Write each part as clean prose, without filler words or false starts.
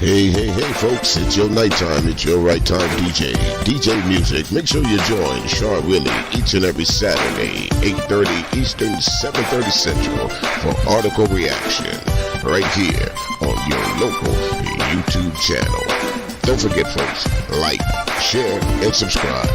Hey, folks, it's your nighttime, it's your right time DJ Music. Make sure you join Char Willie each and every Saturday, 8:30 Eastern, 7:30 Central for Article Reaction, right here on your local YouTube channel. Don't forget, folks, like, share, and subscribe.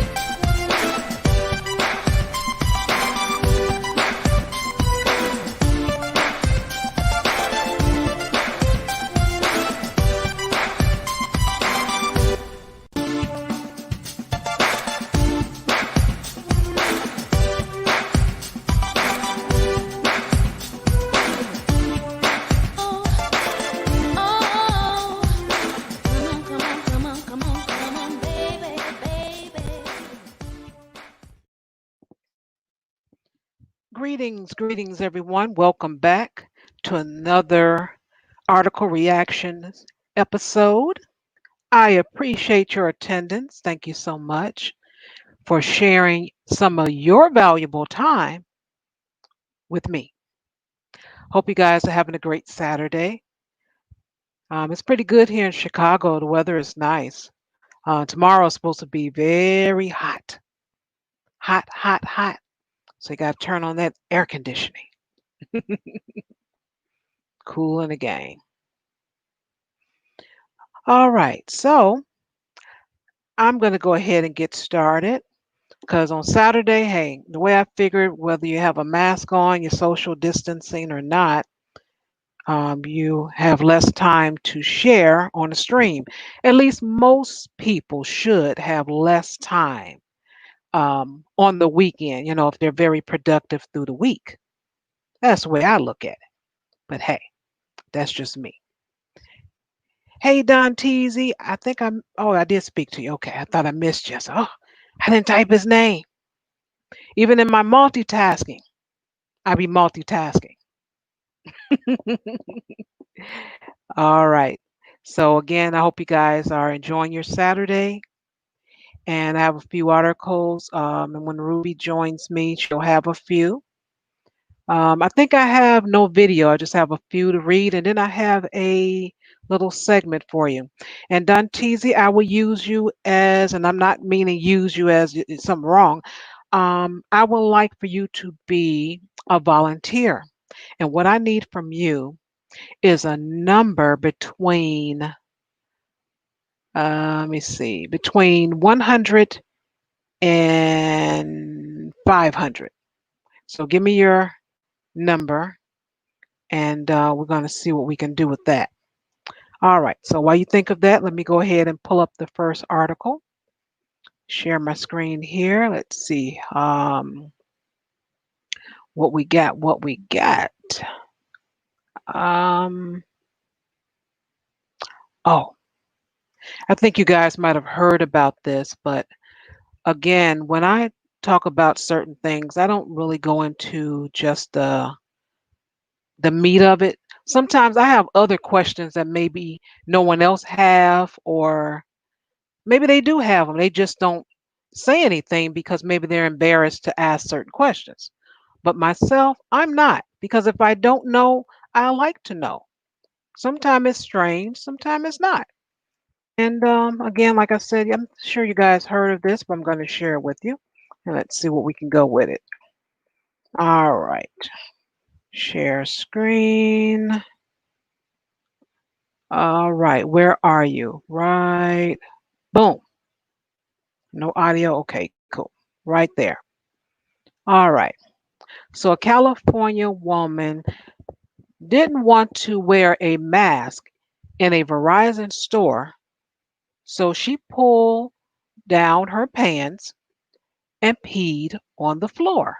Greetings, everyone. Welcome back to another article reactions episode. I appreciate your attendance. Thank you so much for sharing some of your valuable time with me. Hope you guys are having a great Saturday. It's pretty good here in Chicago. The weather is nice. Tomorrow is supposed to be very hot, hot. So you got to turn on that air conditioning, cool in the game. All right, so I'm going to go ahead and get started because on Saturday, hey, the way I figured, whether you have a mask on, you're social distancing or not, you have less time to share on the stream. At least most people should have less time on the weekend, if they're very productive through the week. That's the way I look at it. But hey, that's just me. Hey, Don Teasy, I did speak to you. Okay, I thought I missed you. So, I didn't type his name. Even in my multitasking, I be multitasking. All right. So again, I hope you guys are enjoying your Saturday. And I have a few articles. And when Ruby joins me, she'll have a few. I think I have no video. I just have a few to read, and then I have a little segment for you. And Dantizi, I will use you as, and I'm not meaning use you as something wrong. I would like for you to be a volunteer. And what I need from you is a number between, let me see, between 100 and 500. So give me your number, and we're going to see what we can do with that. All right. So while you think of that, let me go ahead and pull up the first article. Share my screen here. Let's see what we got. Um, oh, I think you guys might have heard about this, but again, when I talk about certain things, I don't really go into just the meat of it. Sometimes I have other questions that maybe no one else have, or maybe they do have them. They just don't say anything because maybe they're embarrassed to ask certain questions. But myself, I'm not, because if I don't know, I like to know. Sometimes it's strange, sometimes it's not. And again, like I said, I'm sure you guys heard of this, but I'm going to share it with you. And let's see what we can go with it. All right. Share screen. All right. Where are you? Right. Boom. No audio. Okay, cool. Right there. All right. So a California woman didn't want to wear a mask in a Verizon store, so she pulled down her pants and peed on the floor.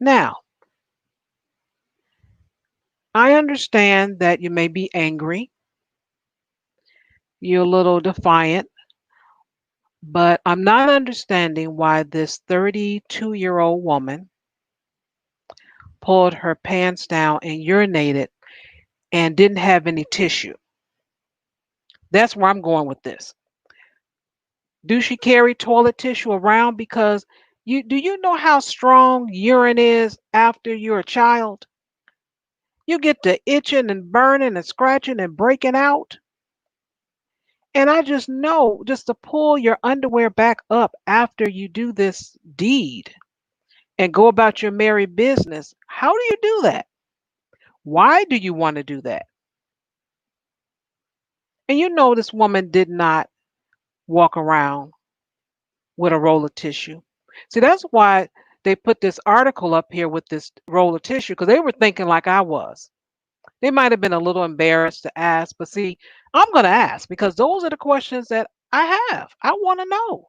Now, I understand that you may be angry, you're a little defiant, but I'm not understanding why this 32-year-old woman pulled her pants down and urinated and didn't have any tissue. That's where I'm going with this. Do she carry toilet tissue around? Because do you know how strong urine is after you're a child? You get to itching and burning and scratching and breaking out. And I just know just to pull your underwear back up after you do this deed and go about your merry business. How do you do that? Why do you want to do that? And you know this woman did not walk around with a roll of tissue. See, that's why they put this article up here with this roll of tissue because they were thinking like I was. They might have been a little embarrassed to ask, but see, I'm going to ask because those are the questions that I have. I want to know.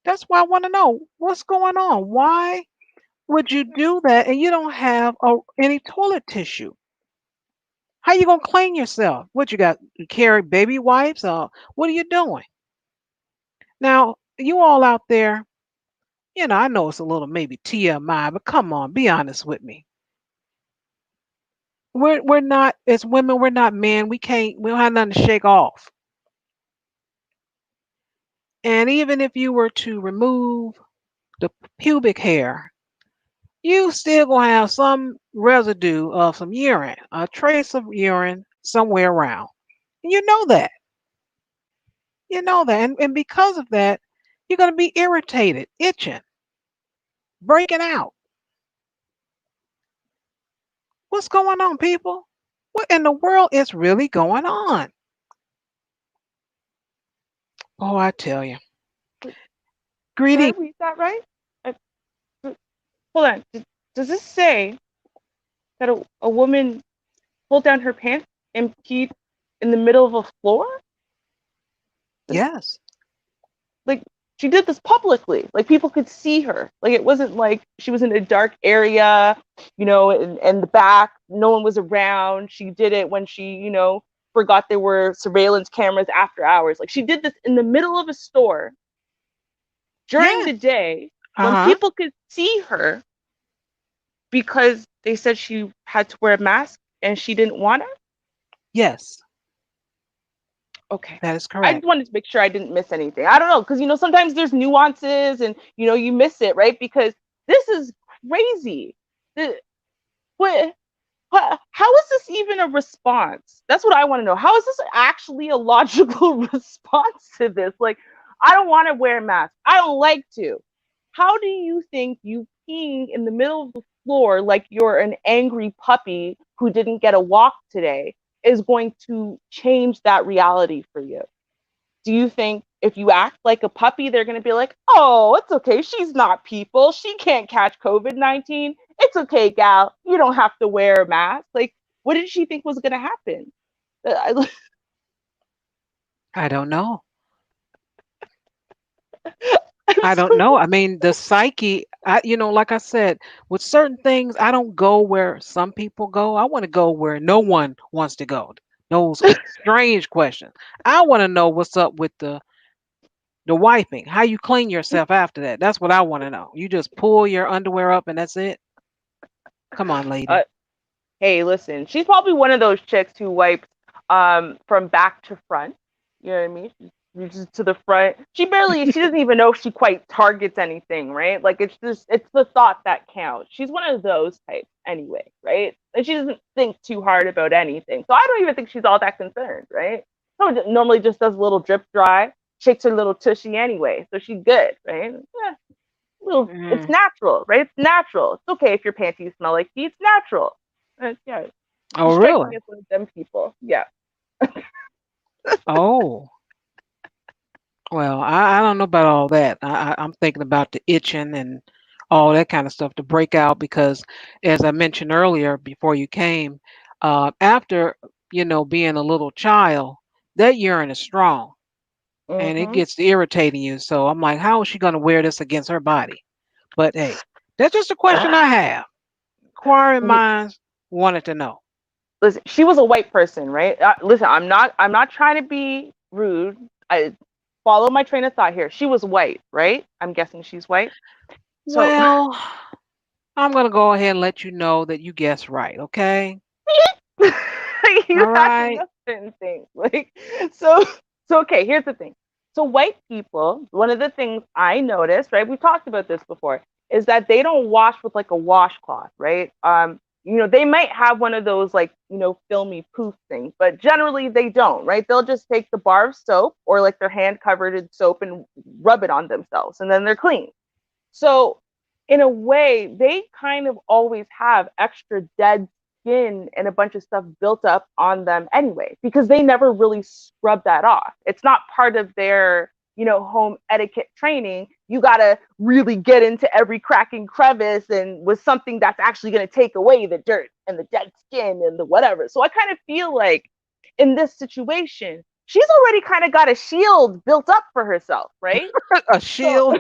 That's why I want to know what's going on. Why would you do that and you don't have any toilet tissue? How you gonna clean yourself? What you got? You carry baby wipes? Or what are you doing? Now, you all out there, I know it's a little maybe TMI, but come on, be honest with me. We're not as women, we're not men. We don't have nothing to shake off. And even if you were to remove the pubic hair, you still gonna have some residue of some urine, a trace of urine somewhere around. And you know that. You know that. And because of that, you're gonna be irritated, itching, breaking out. What's going on, people? What in the world is really going on? Oh, I tell you. Wait, did I Greedy. read that right? I, hold on. Does this say that a woman pulled down her pants and peed in the middle of a floor? Yes. Like, she did this publicly. Like, people could see her. Like, it wasn't like she was in a dark area, and the back, no one was around. She did it when she, forgot there were surveillance cameras after hours. Like, she did this in the middle of a store during Yes. the day when Uh-huh. people could see her because they said she had to wear a mask and she didn't want to. Yes. Okay. That is I just correct. wanted to make sure I didn't miss anything. I don't know, because sometimes there's nuances and you miss it, right? Because this is crazy. The, what how is this even a response? That's what I want to know. How is this actually a logical response to this? Like, I don't want to wear a mask. I don't like to. How do you think you peeing in the middle of the floor like you're an angry puppy who didn't get a walk today is going to change that reality for you? Do you think if you act like a puppy, they're going to be like, oh, it's okay. She's not people. She can't catch COVID-19. It's okay, gal. You don't have to wear a mask. Like, what did she think was going to happen? I, I don't know. I'm I don't so. know. I mean, the psyche, like I said, with certain things, I don't go where some people go. I want to go where no one wants to go. Those strange questions. I want to know what's up with the wiping. How you clean yourself after that. That's what I want to know. You just pull your underwear up and that's it? Come on, Uh, lady. hey, listen, she's probably one of those chicks who wipes from back to front. You know what I mean? She reaches to the front. She doesn't even know if she quite targets anything, right? Like, it's the thought that counts. She's one of those types anyway, right? And she doesn't think too hard about anything. So I don't even think she's all that concerned, right? Someone normally just does a little drip dry, shakes her little tushy anyway, so she's good, right? Yeah, it's Mm. natural, right? It's natural. It's okay if your panties smell like pee. It's natural. Yeah, Oh, she strikes really? me as one of them people. Yeah. Oh, well, I don't know about all that. I'm thinking about the itching and all that kind of stuff to break out because, as I mentioned earlier before you came, after, being a little child, that urine is strong and it Mm-hmm. gets to irritating you. So I'm like, how is she going to wear this against her body? But hey, that's just a question I have. Inquiring minds wanted to know. Listen, she was a white person, right? Listen, I'm not trying to be rude. I follow my train of thought here. She was white, right? I'm guessing she's white. So Well, I'm going to go ahead and let you know that you guessed right, okay? you All had to right. know certain things. So okay, here's the thing. So white people, one of the things I noticed, right? We talked about this before, is that they don't wash with like a washcloth, right? They might have one of those like, filmy poof things, but generally they don't, right? They'll just take the bar of soap or like their hand covered in soap and rub it on themselves and then they're clean. So in a way, they kind of always have extra dead skin and a bunch of stuff built up on them anyway, because they never really scrub that off. It's not part of their, home etiquette training. You got to really get into every crack and crevice and with something that's actually going to take away the dirt and the dead skin and the whatever. So I kind of feel like in this situation, she's already kind of got a shield built up for herself, right? A shield.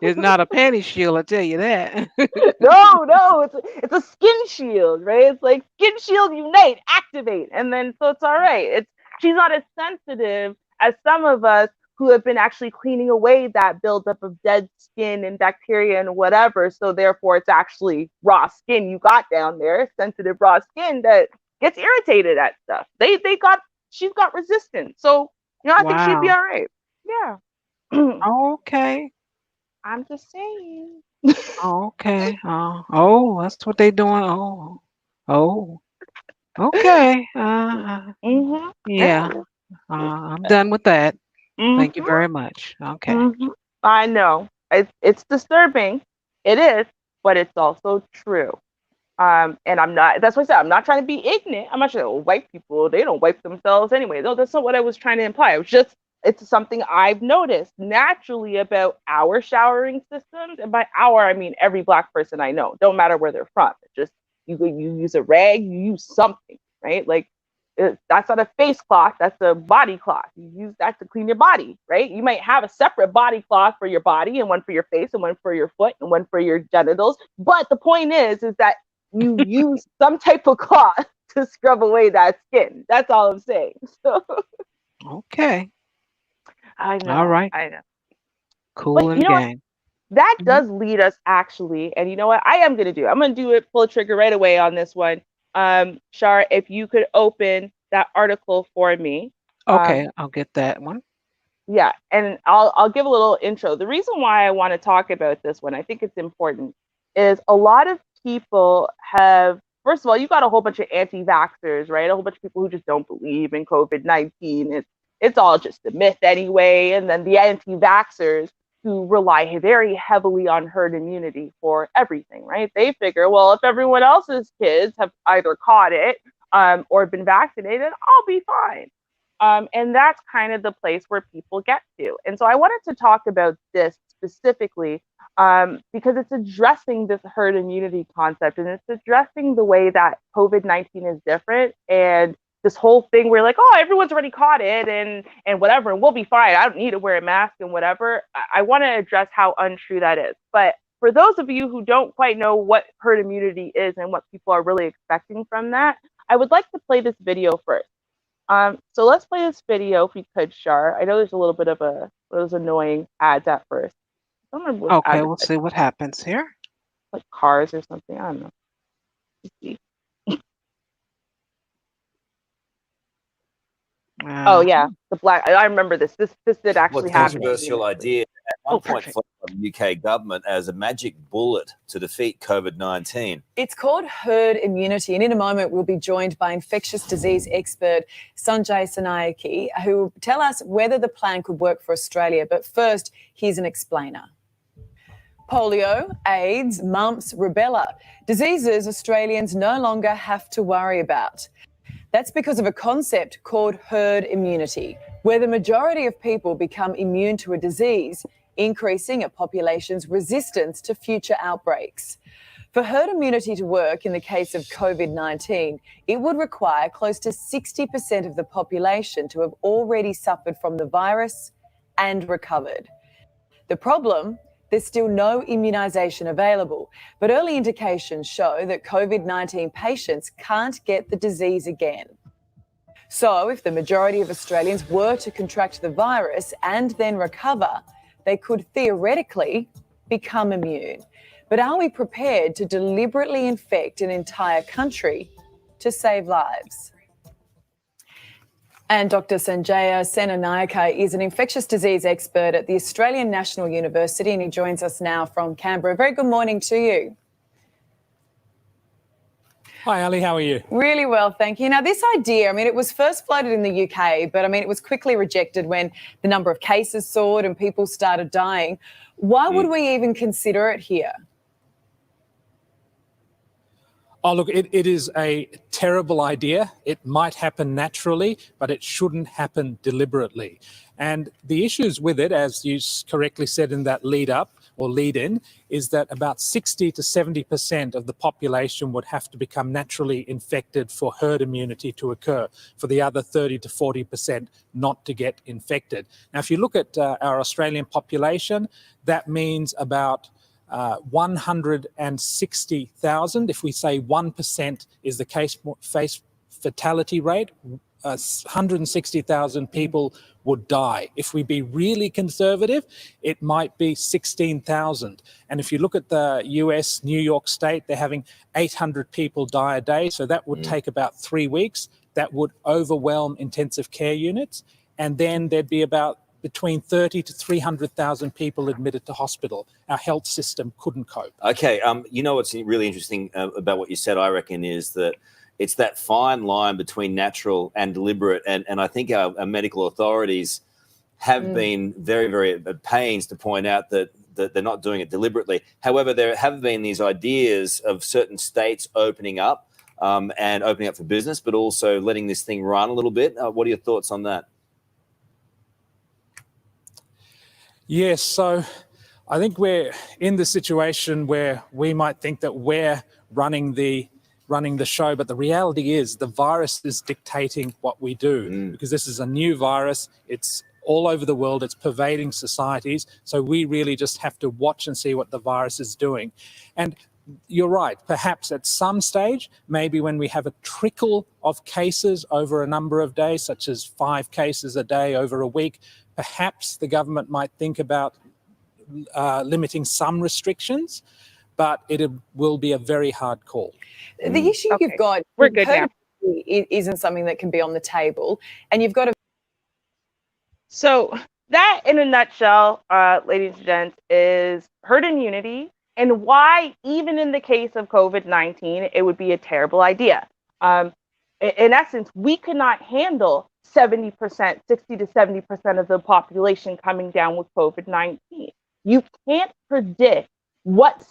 It's not a panty shield, I tell you that. No, it's a skin shield, right? It's like skin shield unite, activate, and then so it's all right. She's not as sensitive as some of us who have been actually cleaning away that buildup of dead skin and bacteria and whatever. So therefore, it's actually raw skin you got down there, sensitive raw skin that gets irritated at stuff. She's got resistance. So I think she'd be Wow. all right. Yeah. Okay. I'm just saying. Okay. That's what they doing. Oh. Okay. Yeah. Yeah. I'm done with that. Thank you Mm-hmm. very much. Okay. Mm-hmm. I know. It's disturbing. It is, but it's also true. And I'm not. That's what I said. I'm not trying to be ignorant. I'm not sure white people, they don't wipe themselves anyway. No, that's not what I was trying to imply. It's something I've noticed naturally about our showering systems, and by our I mean every Black person I know. Don't matter where they're from. It's just you use a rag, you use something, right? Like that's not a face cloth, that's a body cloth. You use that to clean your body, right? You might have a separate body cloth for your body and one for your face and one for your foot and one for your genitals. But the point is that you use some type of cloth to scrub away that skin. That's all I'm saying. So Okay. I All know, right. I know. Cool But you and know what? gang. That Mhm. does lead us actually, and you know what? I'm gonna do it, pull a trigger right away on this one. Shar, if you could open that article for me. Um, Okay, I'll get that one. yeah, and I'll give a little intro. The reason why I want to talk about this one, I think it's important, is a lot of people have. First of all, you got a whole bunch of anti-vaxxers, right? A whole bunch of people who just don't believe in COVID-19. It's all just a myth anyway. And then the anti-vaxxers who rely very heavily on herd immunity for everything, right? They figure, well, if everyone else's kids have either caught it or been vaccinated, I'll be fine. And that's kind of the place where people get to. And so I wanted to talk about this specifically because it's addressing this herd immunity concept and it's addressing the way that COVID-19 is different and this whole thing where like, oh, everyone's already caught it and whatever, and we'll be fine. I don't need to wear a mask and whatever. I want to address how untrue that is. But for those of you who don't quite know what herd immunity is and what people are really expecting from that, I would like to play this video first. So let's play this video if we could, Shar. I know there's a little bit of those annoying ads at first. I don't remember what Okay, we'll advertising, see what happens here. like cars or something. I don't know. Let's see. Oh Uh, yeah, the black. I remember this. This did actually happen. Controversial idea at one Oh, point perfect. floated by the UK government as a magic bullet to defeat COVID-19. It's called herd immunity, and in a moment we'll be joined by infectious disease expert Sanjay Sanayaki, who will tell us whether the plan could work for Australia. But first, here's an explainer. Polio, AIDS, mumps, rubella, diseases Australians no longer have to worry about. That's because of a concept called herd immunity, where the majority of people become immune to a disease, increasing a population's resistance to future outbreaks. For herd immunity to work in the case of COVID-19, it would require close to 60% of the population to have already suffered from the virus and recovered. The problem? There's still no immunisation available, but early indications show that COVID-19 patients can't get the disease again. So if the majority of Australians were to contract the virus and then recover, they could theoretically become immune. But are we prepared to deliberately infect an entire country to save lives? And Dr. Sanjaya Senanayake is an infectious disease expert at the Australian National University, and he joins us now from Canberra. Very good morning to you. Hi, Ali. How are you? Really well, thank you. Now, this idea, I mean, it was first floated in the UK, but I mean, it was quickly rejected when the number of cases soared and people started dying. Why would we even consider it here? Oh, look, it is a terrible idea. It might happen naturally, but it shouldn't happen deliberately. And the issues with it, as you correctly said in that lead up or lead in, is that about 60 to 70% of the population would have to become naturally infected for herd immunity to occur, for the other 30 to 40% not to get infected. Now, if you look at our Australian population, that means about 160,000. If we say 1% is the case fatality rate, 160,000 people would die. If we be really conservative, it might be 16,000. And if you look at the US, New York State, they're having 800 people die a day. So that would take about 3 weeks. That would overwhelm intensive care units. And then there'd be about between 30 to 300,000 people admitted to hospital. Our health system couldn't cope. Okay, you know what's really interesting about what you said, I reckon, is that it's that fine line between natural and deliberate. And I think our medical authorities have been very, very at pains to point out that they're not doing it deliberately. However, there have been these ideas of certain states opening up and opening up for business, but also letting this thing run a little bit. What are your thoughts on that? Yes, so I think we're in the situation where we might think that we're running the show, but the reality is the virus is dictating what we do because this is a new virus. It's all over the world. It's pervading societies. So we really just have to watch and see what the virus is doing. And you're right, perhaps at some stage, maybe when we have a trickle of cases over a number of days, such as 5 cases a day over a week, perhaps the government might think about limiting some restrictions, but it will be a very hard call. The issue you've got, we're good now. Isn't something that can be on the table, and you've got to. So that, in a nutshell, ladies and gents, is herd immunity and why, even in the case of COVID-19, it would be a terrible idea. In essence, we could not handle 70%, 60 to 70% of the population coming down with COVID-19. You can't predict what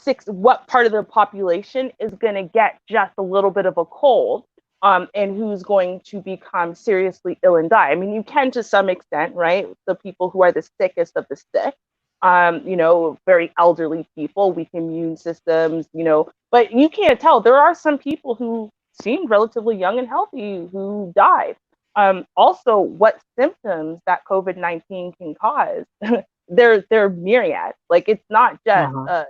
part of the population is going to get just a little bit of a cold and who's going to become seriously ill and die. I mean, you can to some extent, right? The people who are the sickest of the sick, very elderly people, weak immune systems, but you can't tell. There are some people who seemed relatively young and healthy who died. Also, what symptoms that COVID-19 can cause, they're myriad. Like, it's not just a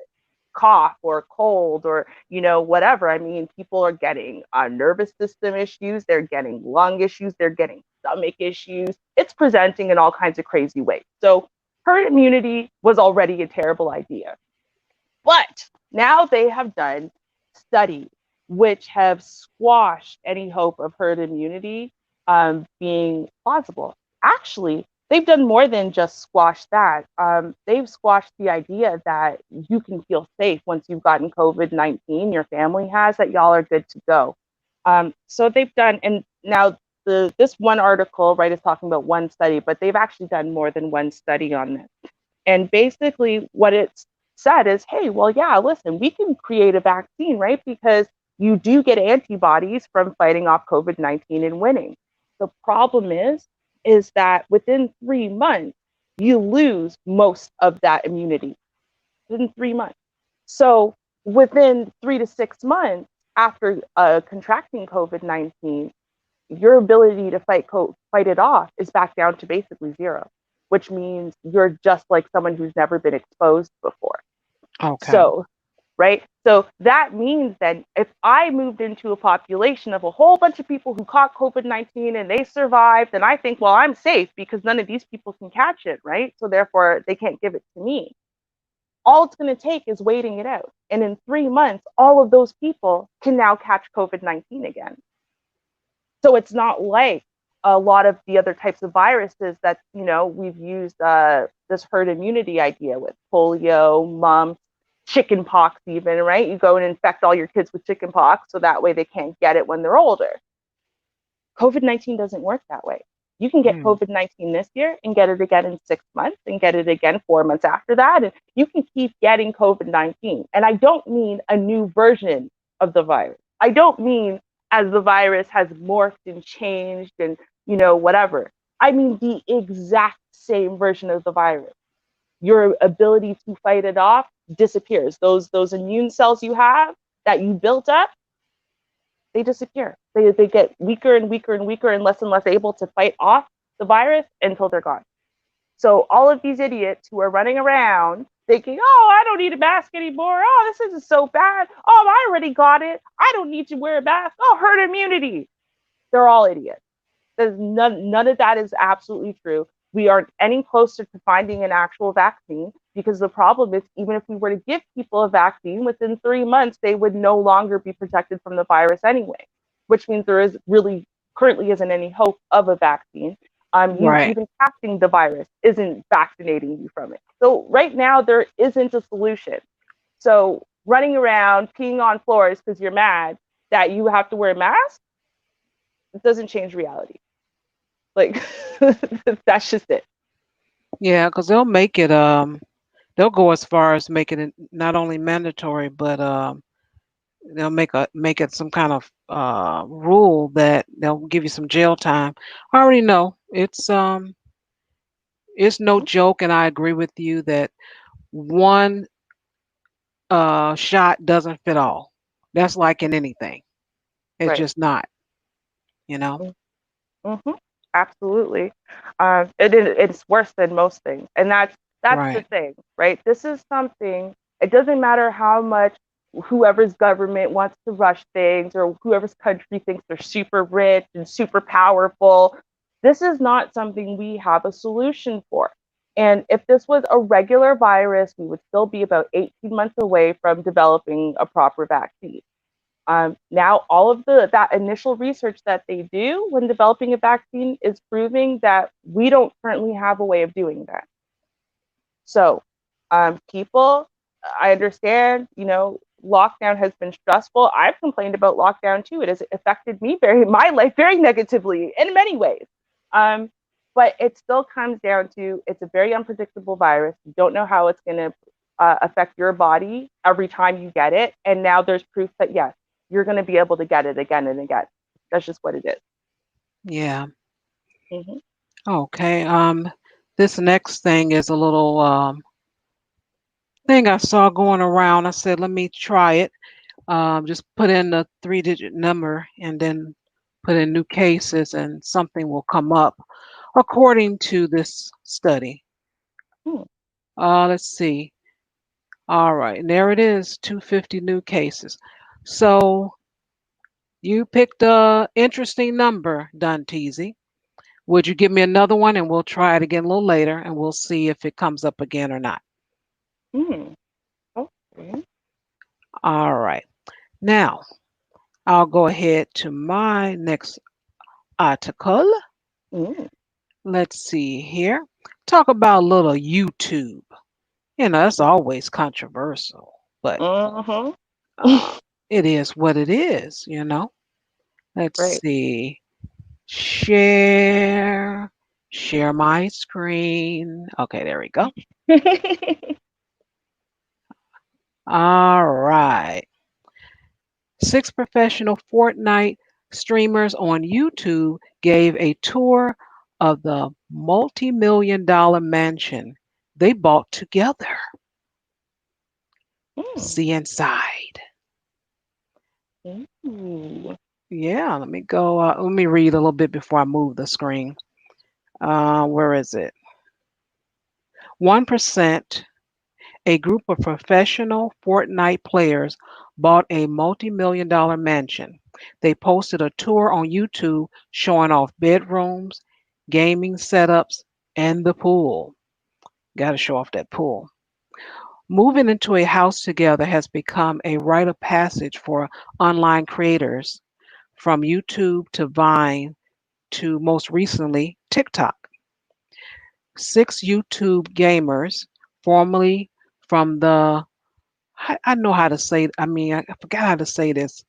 cough or cold or, whatever. I mean, people are getting nervous system issues, they're getting lung issues, they're getting stomach issues. It's presenting in all kinds of crazy ways. So herd immunity was already a terrible idea. But now they have done studies which have squashed any hope of herd immunity being plausible. Actually, they've done more than just squash that. They've squashed the idea that you can feel safe once you've gotten COVID-19, your family has, that y'all are good to go. So they've done, and now this one article, right, is talking about one study, but they've actually done more than one study on this. And basically what it's said is, hey, well, yeah, listen, we can create a vaccine, right? Because you do get antibodies from fighting off COVID-19 and winning. The problem is that within 3 months, you lose most of that immunity within 3 months. So within 3 to 6 months after contracting COVID-19, your ability to fight it off is back down to basically zero, which means you're just like someone who's never been exposed before. Okay. So, right? So that means then if I moved into a population of a whole bunch of people who caught COVID-19 and they survived, then I think, well, I'm safe because none of these people can catch it, right? So therefore, they can't give it to me. All it's going to take is waiting it out. And in 3 months, all of those people can now catch COVID-19 again. So it's not like a lot of the other types of viruses that, we've used this herd immunity idea with polio, mumps, chicken pox even, right? You go and infect all your kids with chicken pox so that way they can't get it when they're older. COVID-19 doesn't work that way. You can get COVID-19 this year and get it again in 6 months and get it again 4 months after that. And you can keep getting COVID-19. And I don't mean a new version of the virus. I don't mean as the virus has morphed and changed and, whatever. I mean the exact same version of the virus. Your ability to fight it off disappears. Those immune cells you have that you built up, they disappear. They get weaker and weaker and weaker and less able to fight off the virus until they're gone. So all of these idiots who are running around thinking, oh, I don't need a mask anymore. Oh, this isn't so bad. Oh, I already got it. I don't need to wear a mask. Oh, herd immunity. They're all idiots. There's none of that is absolutely true. We aren't any closer to finding an actual vaccine because the problem is, even if we were to give people a vaccine within 3 months, they would no longer be protected from the virus anyway, which means there is really currently isn't any hope of a vaccine. Right. Even catching the virus isn't vaccinating you from it. So right now there isn't a solution. So running around peeing on floors because you're mad that you have to wear a mask, it doesn't change reality. Like that's just it. Yeah, because they'll make it they'll go as far as making it not only mandatory, but they'll make it some kind of rule that they'll give you some jail time. I already know it's no joke, and I agree with you that one shot doesn't fit all. That's like in anything. It's Right. just not, you know. Mm-hmm. Absolutely. It's worse than most things, and that's the Right. thing, right? This is something. It doesn't matter how much whoever's government wants to rush things or whoever's country thinks they're super rich and super powerful. This is not something we have a solution for. And if this was a regular virus, we would still be about 18 months away from developing a proper vaccine. Now, all of that initial research that they do when developing a vaccine is proving that we don't currently have a way of doing that. So, people, I understand, lockdown has been stressful. I've complained about lockdown too. It has affected my life very negatively in many ways. But it still comes down to it's a very unpredictable virus. You don't know how it's going to affect your body every time you get it. And now there's proof that, yes, you're going to be able to get it again and again. That's just what it is. Yeah. Mm-hmm. Okay. This next thing is a little thing I saw going around. I said, let me try it. Just put in the 3-digit number and then put in new cases, and something will come up according to this study. Hmm. Let's see. All right, and there it is, 250 new cases. So you picked a interesting number, Danteezy. Would you give me another one, and we'll try it again a little later, and we'll see if it comes up again or not. Hmm. Okay. All right. Now, I'll go ahead to my next article. Mm. Let's see here. Talk about a little YouTube. That's always controversial, but Mm-hmm. uh, it is what it is. Let's Right. see. Share my screen. Okay, there we go. All right. 6 professional Fortnite streamers on YouTube gave a tour of the multi-million-dollar mansion they bought together. Mm. See inside. Ooh. Yeah, let me go. Let me read a little bit before I move the screen. Where is it? 1%, a group of professional Fortnite players bought a multi-million-dollar mansion. They posted a tour on YouTube showing off bedrooms, gaming setups, and the pool. Got to show off that pool. Moving into a house together has become a rite of passage for online creators, from YouTube to Vine. to most recently TikTok. 6 YouTube gamers, formerly from the I know how to say. I mean, I forgot how to say this.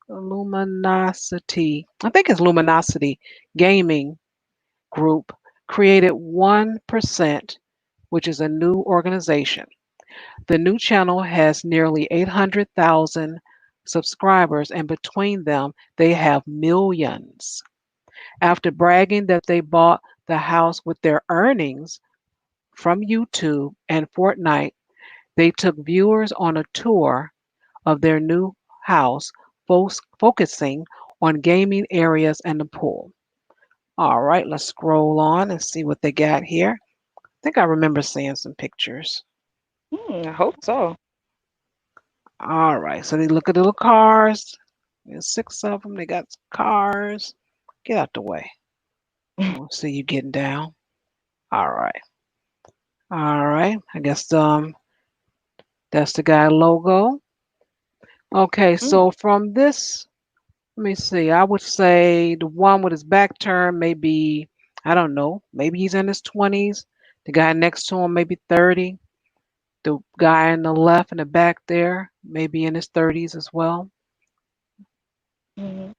Luminosity. I think it's Luminosity Gaming Group created 1%, which is a new organization. The new channel has nearly 800,000 subscribers, and between them, they have millions. After bragging that they bought the house with their earnings from YouTube and Fortnite, they took viewers on a tour of their new house, focusing on gaming areas and the pool. All right, let's scroll on and see what they got here. I think I remember seeing some pictures. I hope so. All right, so they look at little cars. There's 6 of them. They got cars. Get out the way. I don't see you getting down. All right. All right. I guess that's the guy logo. Okay, so from this, let me see. I would say the one with his back turned, maybe, I don't know, maybe he's in his 20s. The guy next to him, maybe 30. The guy in the left in the back there, maybe in his 30s as well. Mhm.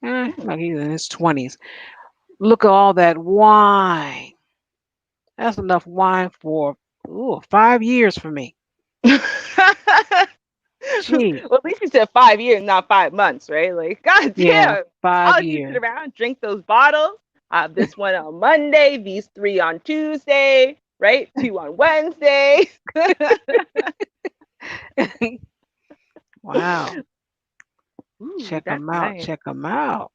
Like he's in his 20s. Look at all that wine. That's enough wine for 5 years for me. Gee, Well, at least you said 5 years, not 5 months, right? Like, god yeah, damn. five How did you sit years. around, drink those bottles? This one on Monday, these 3 on Tuesday, right? 2 on Wednesday. Wow. Ooh, Check that's them out. nice. Check them out.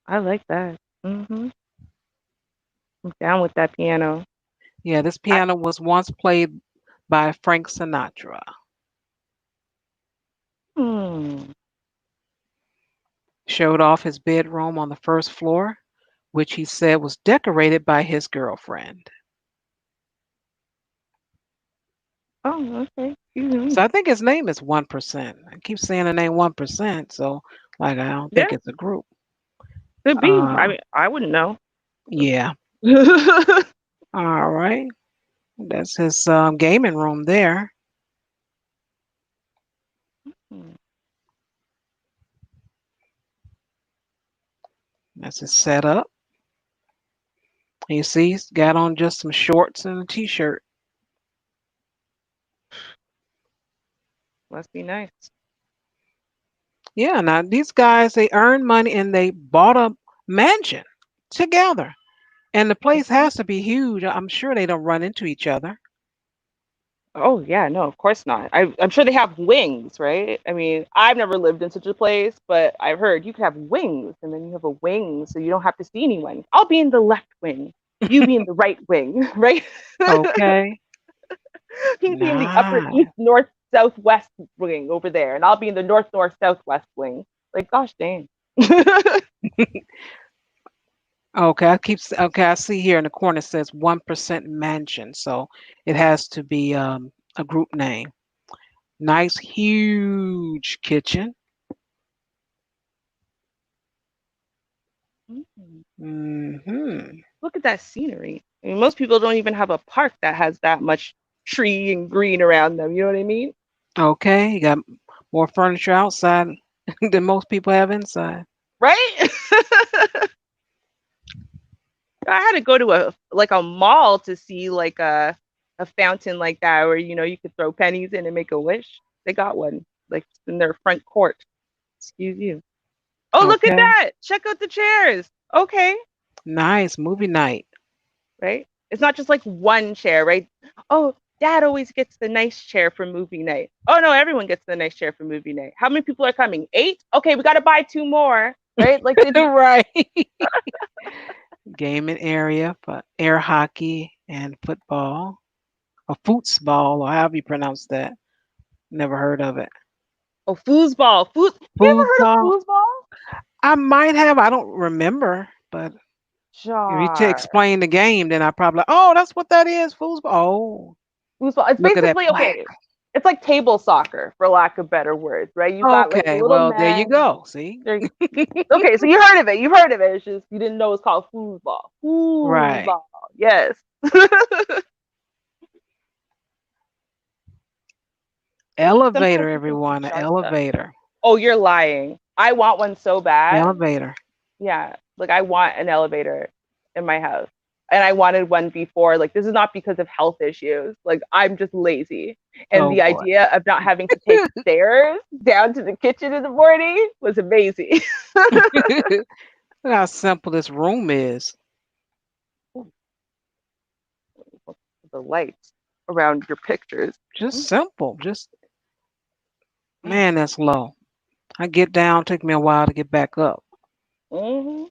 I like that. I'm down with that piano. Yeah, this I, piano was once played by Frank Sinatra. hmm. Showed off his bedroom on the first floor, which he said was decorated by his girlfriend. Oh, okay. Mhm. So I think his name is 1%. I keep saying the name 1%, so like I don't think Yeah, it's a group. could be. Uh I mean, I wouldn't know. yeah. All right. That's his gaming room there. That's his setup. You see, he's got on just some shorts and a t-shirt. Must be nice. Yeah, now these guys they earn money and they bought a mansion together. And the place has to be huge. I'm sure they don't run into each other. Oh yeah, no, of course not. I'm sure they have wings, right? I mean, I've never lived in such a place, but I've heard you can have wings, and then you have a wing, so you don't have to see anyone. I'll be in the left wing, you be in the right wing, right? Okay. You be in the upper Nice. east, north, southwest wing over there, and I'll be in the north, north, southwest wing. Like, gosh dang. Okay, okay, I see here in the corner it says 1% mansion. So it has to be a group name. Nice huge kitchen. Hmm. Look at that scenery. I mean, most people don't even have a park that has that much tree and green around them. You know what I mean? Okay, you got more furniture outside than most people have inside. Right? I had to go to a mall to see like a fountain like that where you could throw pennies in and make a wish. They got one like in their front court. Excuse you. Oh, look at Okay. that. Check out the chairs. Okay. Nice movie night. Right? It's not just like one chair, right? Oh, dad always gets the nice chair for movie night. Oh no, everyone gets the nice chair for movie night. How many people are coming? 8? Okay, we got to buy 2 more, right? Like they just Right. Gaming area for air hockey and football, or football, or however you pronounce that. Never heard of it. oh, foosball. You ever heard of Foosball. foosball? I might have. I don't remember, but if you to Jar. explain the game, then I probably. Oh, that's what that is. Foosball. Oh, Foosball. It's look at that basically flag. okay. it's like table soccer, for lack of better words, right? You've got like the Okay, little well, there you man. go. See? Okay, so you heard of it. You've heard of it. It's just you didn't know it's called foosball. Right. Foosball. Yes. Elevator, Sometimes you think everyone. An just elevator. oh, you're lying. I want one so bad. Elevator. Yeah, like I want an elevator in my house. And I wanted one before. Like this is not because of health issues. Like I'm just lazy. And Oh the boy. idea of not having to take stairs down to the kitchen in the morning was amazing. Look how simple this room is. The lights around your pictures. Just simple. Just man, that's low. I get down, take me a while to get back up. Mm-hmm.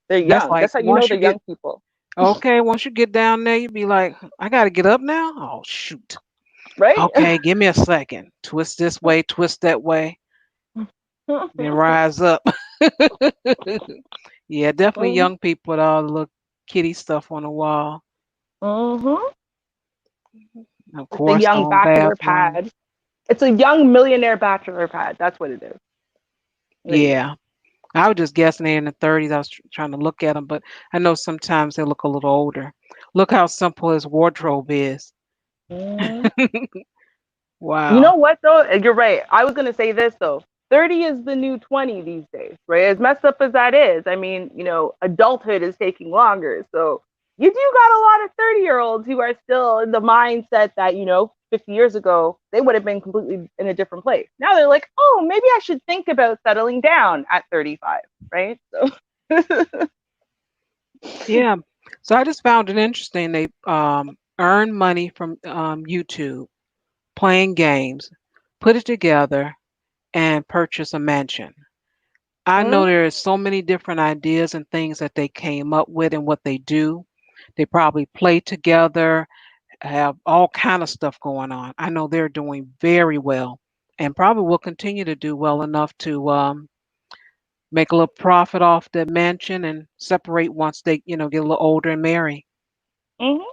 They're That's young. like That's how you know once you they're get young people. okay, once you get down there, you be like, I gotta get up now. Oh shoot. Right? Okay, give me a second. Twist this way, twist that way, then rise up. Yeah, definitely Mm-hmm. young people with all the little kitty stuff on the wall. Mm-hmm. Of It's a course, young own bachelor bathroom. pad. It's a young millionaire bachelor pad. That's what it is. There you Yeah. I was just guessing they're in the 30s. I was trying to look at them, but I know sometimes they look a little older. Look how simple his wardrobe is. go. You Wow. know what though? You're right. I was gonna say this though. 30 is the new 20 these days, right? As messed up as that is, I mean, adulthood is taking longer. So you do got a lot of 30-year-olds who are still in the mindset that, 50 years ago, they would have been completely in a different place. Now they're like, oh, maybe I should think about settling down at 35, right? So Yeah. So I just found it interesting. They earn money from YouTube, playing games, put it together, and purchase a mansion. I know mm, there are so many different ideas and things that they came up with and what they do. They probably play together, have all kind of stuff going on. I know they're doing very well and probably will continue to do well enough to make a little profit off the mansion and separate once they, get a little older and marry. mhm.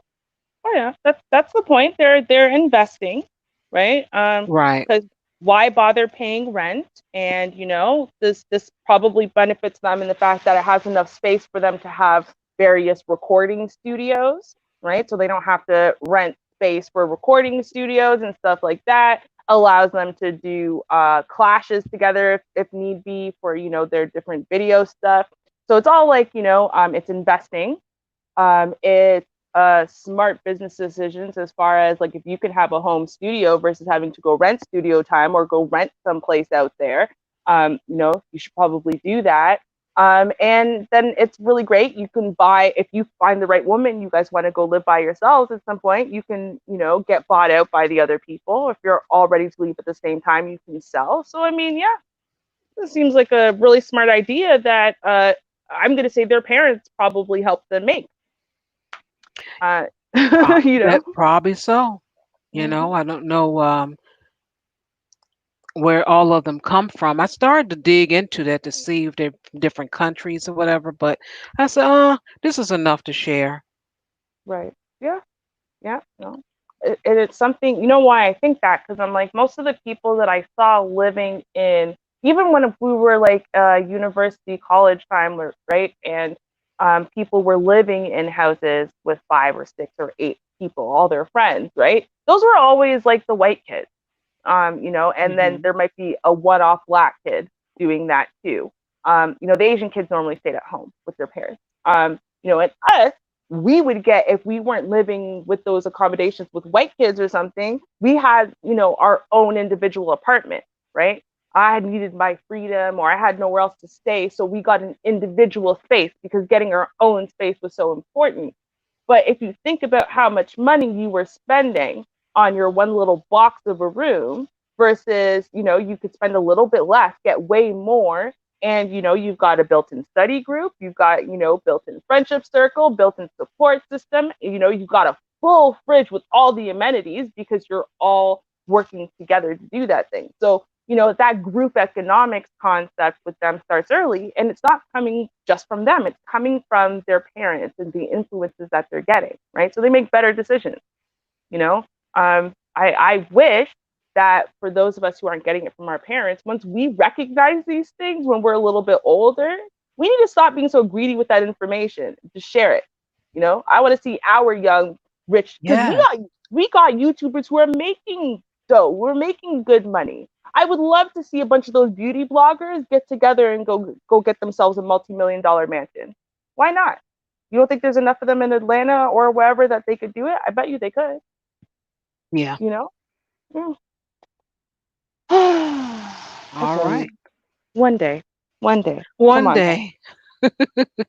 Oh yeah, that's the point. They're investing, right? Right. Because why bother paying rent? And this probably benefits them in the fact that it has enough space for them to have various recording studios, right? So they don't have to rent space for recording studios and stuff like that. Allows them to do clashes together if need be for their different video stuff. So it's all like it's investing. It's smart business decisions as far as like if you can have a home studio versus having to go rent studio time or go rent someplace out there. You should probably do that. And then it's really great. You can buy if you find the right woman. You guys want to go live by yourselves at some point. You can get bought out by the other people. If you're all ready to leave at the same time, you can sell. So I mean, yeah, this seems like a really smart idea that I'm going to say their parents probably helped them make. Uh, you know. That probably so. Mm-hmm. I don't know where all of them come from. I started to dig into that to see if they're from different countries or whatever, but I said, this is enough to share. Right. Yeah. Yeah. No. And it's something. You know why I think that? Because I'm like most of the people that I saw living in, even when we were like university, college time, right, and people were living in houses with 5 or 6 or 8 people, all their friends, right? Those were always like the white kids. And then Hmm. there might be a one-off black kid doing that too. The Asian kids normally stayed at home with their parents. And us, we would get if we weren't living with those accommodations with white kids or something, we had, our own individual apartment, right? I had needed my freedom or I had nowhere else to stay. So we got an individual space because getting our own space was so important. But if you think about how much money you were spending on your one little box of a room versus, you could spend a little bit less, get way more. And, you've got a built in study group, you've got, built in friendship circle, built in support system, you've got a full fridge with all the amenities because you're all working together to do that thing. So, that group economics concept with them starts early and it's not coming just from them. It's coming from their parents and the influences that they're getting, right? So they make better decisions, you know? I wish that for those of us who aren't getting it from our parents, once we recognize these things when we're a little bit older, we need to stop being so greedy with that information. Just share it. I want to see our young rich, because Yeah. we got YouTubers who are making dough, we're making good money. I would love to see a bunch of those beauty bloggers get together and go get themselves a multi-million-dollar mansion. Why not? You don't think there's enough of them in Atlanta or wherever that they could do it? I bet you they could. Yeah. Mm. All right. One day. Come One on, guys. day.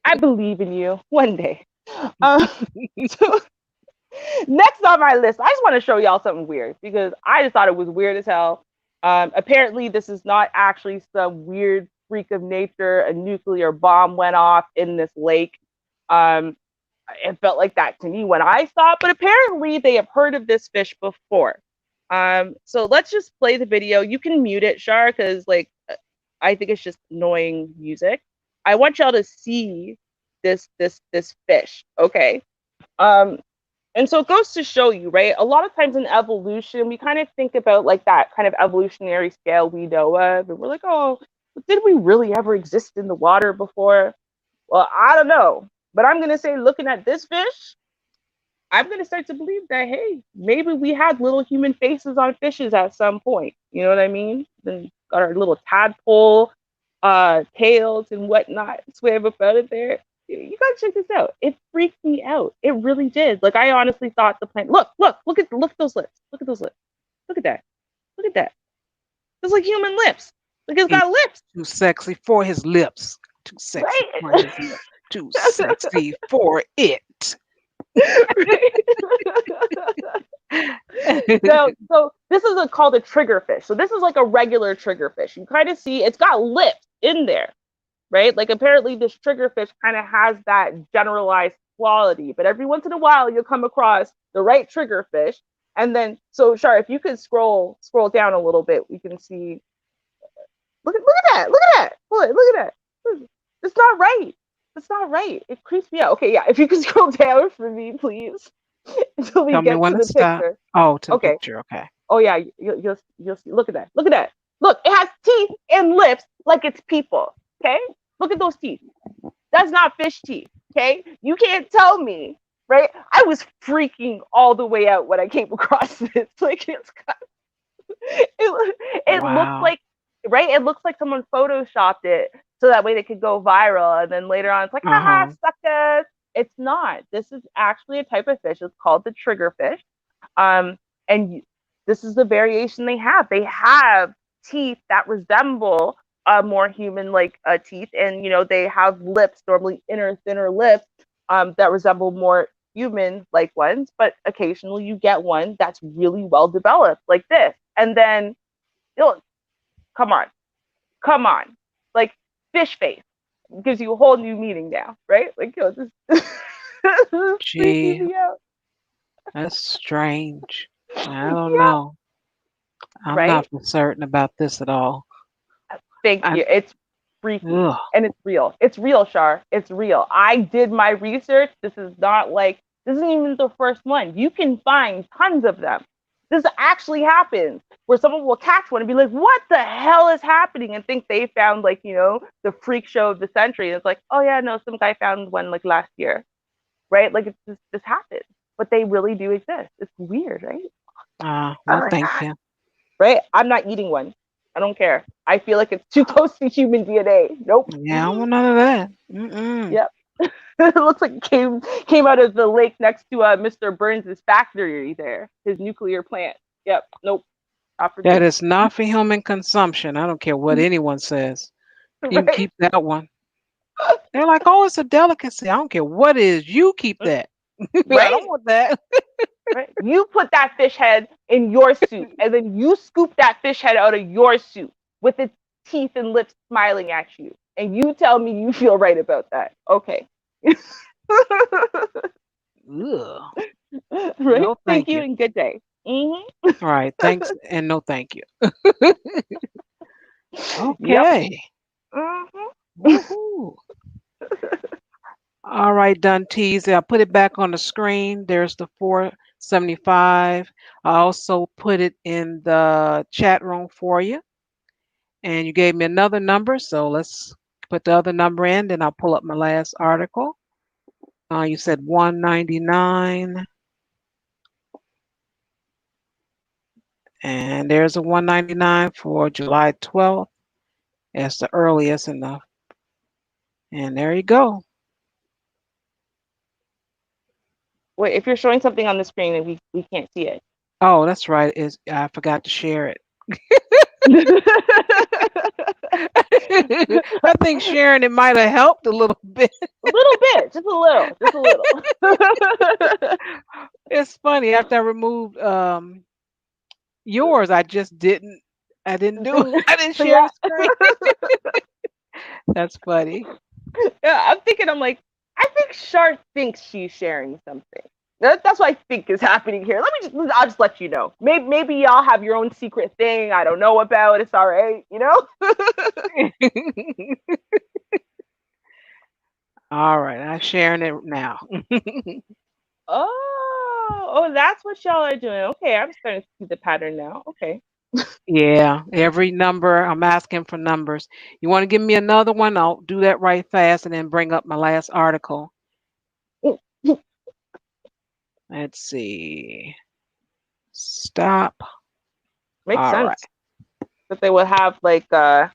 I believe in you. One day. So next on my list, I just want to show y'all something weird because I just thought it was weird as hell. Apparently, this is not actually some weird freak of nature. A nuclear bomb went off in this lake. It felt like that to me when I saw it, but apparently they have heard of this fish before. So let's just play the video. You can mute it, Shar, because I think it's just annoying music. I want y'all to see this fish, okay? And so it goes to show you, right? A lot of times in evolution, we kind of think about like that kind of evolutionary scale we know of, and we're like, oh, did we really ever exist in the water before? Well, I don't know, but I'm gonna say, looking at this fish, I'm gonna start to believe that, hey, maybe we had little human faces on fishes at some point. You know what I mean? Then got our little tadpole tails and whatnot, swam about it there. You gotta check this out. It freaked me out. It really did. Like, I honestly thought the plant. Look at those lips. Look at those lips. Look at that. Look at that. It's like human lips. Like, it's got lips. Too sexy for his lips. Too sexy Right? for his lips. Too sexy for it. So this is called a triggerfish. So this is like a regular triggerfish. You kind of see it's got lips in there, right? Like, apparently this triggerfish kind of has that generalized quality, but every once in a while you'll come across the right triggerfish. And then, so Shar, if you could scroll down a little bit, we can see. Look at that! Look at that! Look at that! It's not right. It's not right. It creeps me out. Okay, yeah. If you could scroll down for me, please, until we Tell me get when to to the stop. picture. Oh, to the Okay. picture. Okay. Oh yeah, you'll see. Look at that. Look at that. Look, it has teeth and lips like it's people. Okay, look at those teeth. That's not fish teeth. Okay, you can't tell me, right? I was freaking all the way out when I came across this. Like, it looks Wow. like, right? It looks like someone photoshopped it so that way they could go viral, and then later on it's like, haha, suckers. It's not. This is actually a type of fish. It's called the triggerfish. And this is the variation they have. They have teeth that resemble more human-like teeth, and they have lips, normally inner, thinner lips, that resemble more human-like ones. But occasionally you get one that's really well developed, like this. And then, come on, like, fish face gives you a whole new meaning now, right? Like, this is freaking Gee, me out. that's strange. I don't Yeah, know. I'm right? not for certain about this at all. Thank I'm, you. It's freaky. ugh. And it's real. It's real, Shar. It's real. I did my research. This isn't even the first one. You can find tons of them. This actually happens where someone will catch one and be like, what the hell is happening? And think they found, like, the freak show of the century. And it's like, oh yeah, no, some guy found one like last year. Right? Like, it's just, this happens. But they really do exist. It's weird, right? No, Oh my thank God. you. Right? I'm not eating one. I don't care. I feel like it's too close to human DNA. Nope. Yeah, I don't want none of that. Mm-mm. Yep. It looks like it came out of the lake next to Mr. Burns' factory there, his nuclear plant. Yep. Nope. Not for That me. is not for human consumption. I don't care what anyone says. You can Right? keep that one. They're like, oh, it's a delicacy. I don't care what it is. You keep that. I Right? don't want that. Right? You put that fish head in your soup, and then you scoop that fish head out of your soup with its teeth and lips smiling at you, and you tell me you feel right about that. Okay. Ugh. Right? No, Thank thank you you. and good day. All right. Thanks and no thank you. Yep. Okay. Woohoo. All right, done teased. I'll put it back on the screen. There's the 4 75. I also put it in the chat room for you. And you gave me another number, so let's put the other number in, then I'll pull up my last article. You said 199, and there's a 199 for July 12th. That's the earliest enough. And there you go. Wait, if you're showing something on the screen and we can't see it. Oh, that's right. I forgot to share it. I think sharing it might have helped a little bit. A little bit, just a little, just a little. It's funny. After I removed yours, I just didn't. I didn't do it. I didn't share Yeah. the screen. That's funny. Yeah, I'm thinking. I'm like, I think Shark thinks she's sharing something. That's what I think is happening here. I'll just let you know. Maybe y'all have your own secret thing I don't know about. It's all right, you know. All right, I'm sharing it now. Oh, that's what y'all are doing. Okay, I'm starting to see the pattern now. Okay. Yeah, every number, I'm asking for numbers. You want to give me another one? I'll do that right fast and then bring up my last article. Let's see. Stop. Makes All sense right. that they would have like I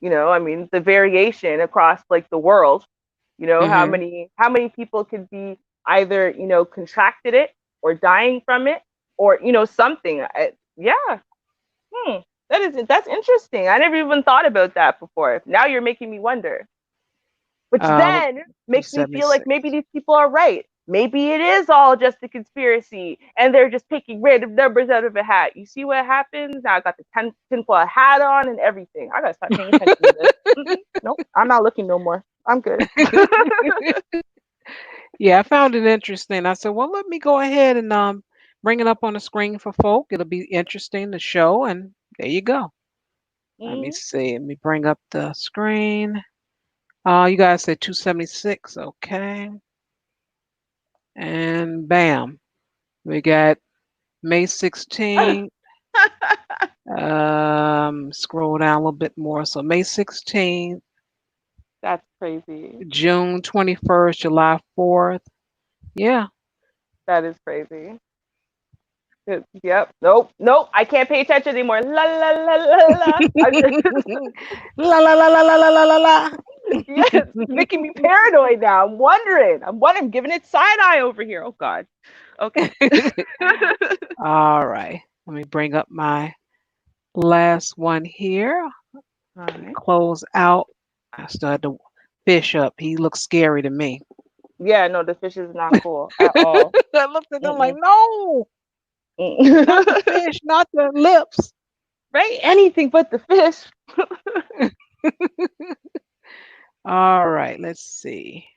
mean, the variation across like the world. How Mm-hmm. many people could be either contracted it or dying from it or something. Yeah. That's interesting. I never even thought about that before. Now you're making me wonder. Which then makes me feel like 276. maybe these people are right. Maybe it is all just a conspiracy and they're just picking random numbers out of a hat. You see what happens? Now I got the tinfoil hat on and everything. I gotta start paying attention to this. Nope, I'm not looking no more. I'm good. Yeah, I found it interesting. I said, well, let me go ahead and bring it up on the screen for folk. It'll be interesting to show, and there you go. Let me Mhm. see. Let me bring up the screen. You guys said 276. Okay. And bam. We got May 16th. Scroll down a little bit more. So May 16th, That's crazy. June 21st, July 4th. Yeah. That is crazy. Yep. Nope. I can't pay attention anymore. La la la la la. La la la la la la la la la. Yes, it's making me paranoid now. I'm wondering. I'm giving it side eye over here. Oh God. Okay. All right. Let me bring up my last one here. All right. Close out. I started to fish up. He looks scary to me. Yeah, no, the fish is not cool at all. I looked at them like, Mm-mm. no, not the Mm. fish, not the lips. Right? Anything but the fish. All right, let's see.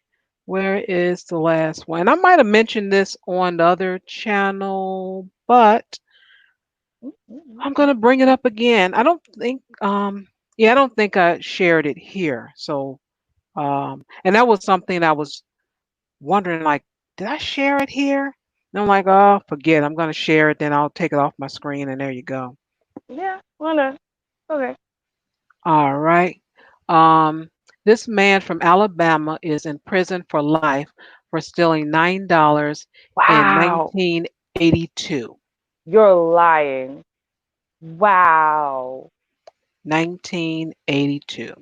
Where is the last one? I might have mentioned this on the other channel, but I'm gonna bring it up again. I don't think I shared it here. So and that was something I was wondering, like, did I share it here? And I'm like, oh, forget. I'm gonna share it, then I'll take it off my screen, and there you go. Yeah, why not? Okay. All right. Um, this man from Alabama is in prison for life for stealing $9 in Wow. 1982. You're lying. Wow. 1982.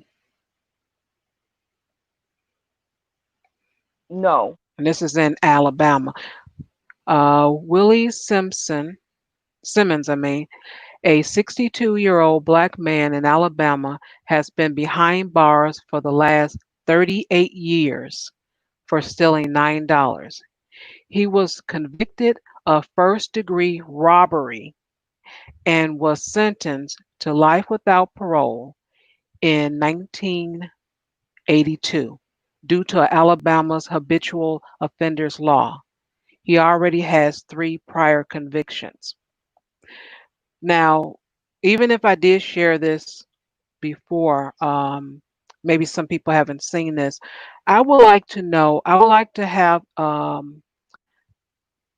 No. And this is in Alabama. Willie Simmons, a 62-year-old black man in Alabama has been behind bars for the last 38 years for stealing $9. He was convicted of first-degree robbery and was sentenced to life without parole in 1982 due to Alabama's habitual offenders law. He already has 3 prior convictions. Now, even if I did share this before, maybe some people haven't seen this. I would like to know, I would like to have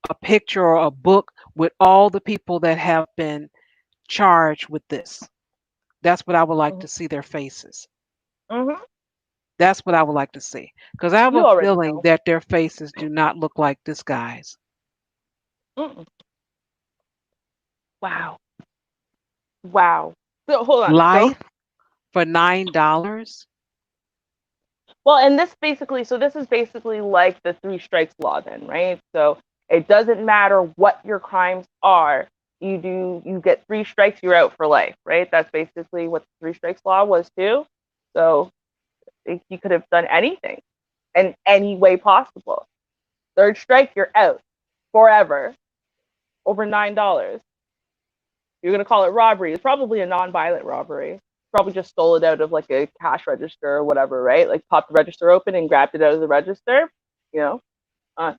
a picture or a book with all the people that have been charged with this. That's what I would like to see their faces. Mm-hmm. That's what I would like to see. Because I have You a already feeling know. that their faces do not look like this guy's. Mm-mm. Wow. Wow. So hold on. So Life for $9. well, and this is basically like the three strikes law then, right? So it doesn't matter what your crimes are. You get three strikes, you're out for life, right? That's basically what the three strikes law was too. So he could have done anything in any way possible. Third strike, you're out forever. Over $9. You're gonna call it robbery. It's probably a non-violent robbery. Probably just stole it out of like a cash register or whatever, right? Like popped the register open and grabbed it out of the register. You know,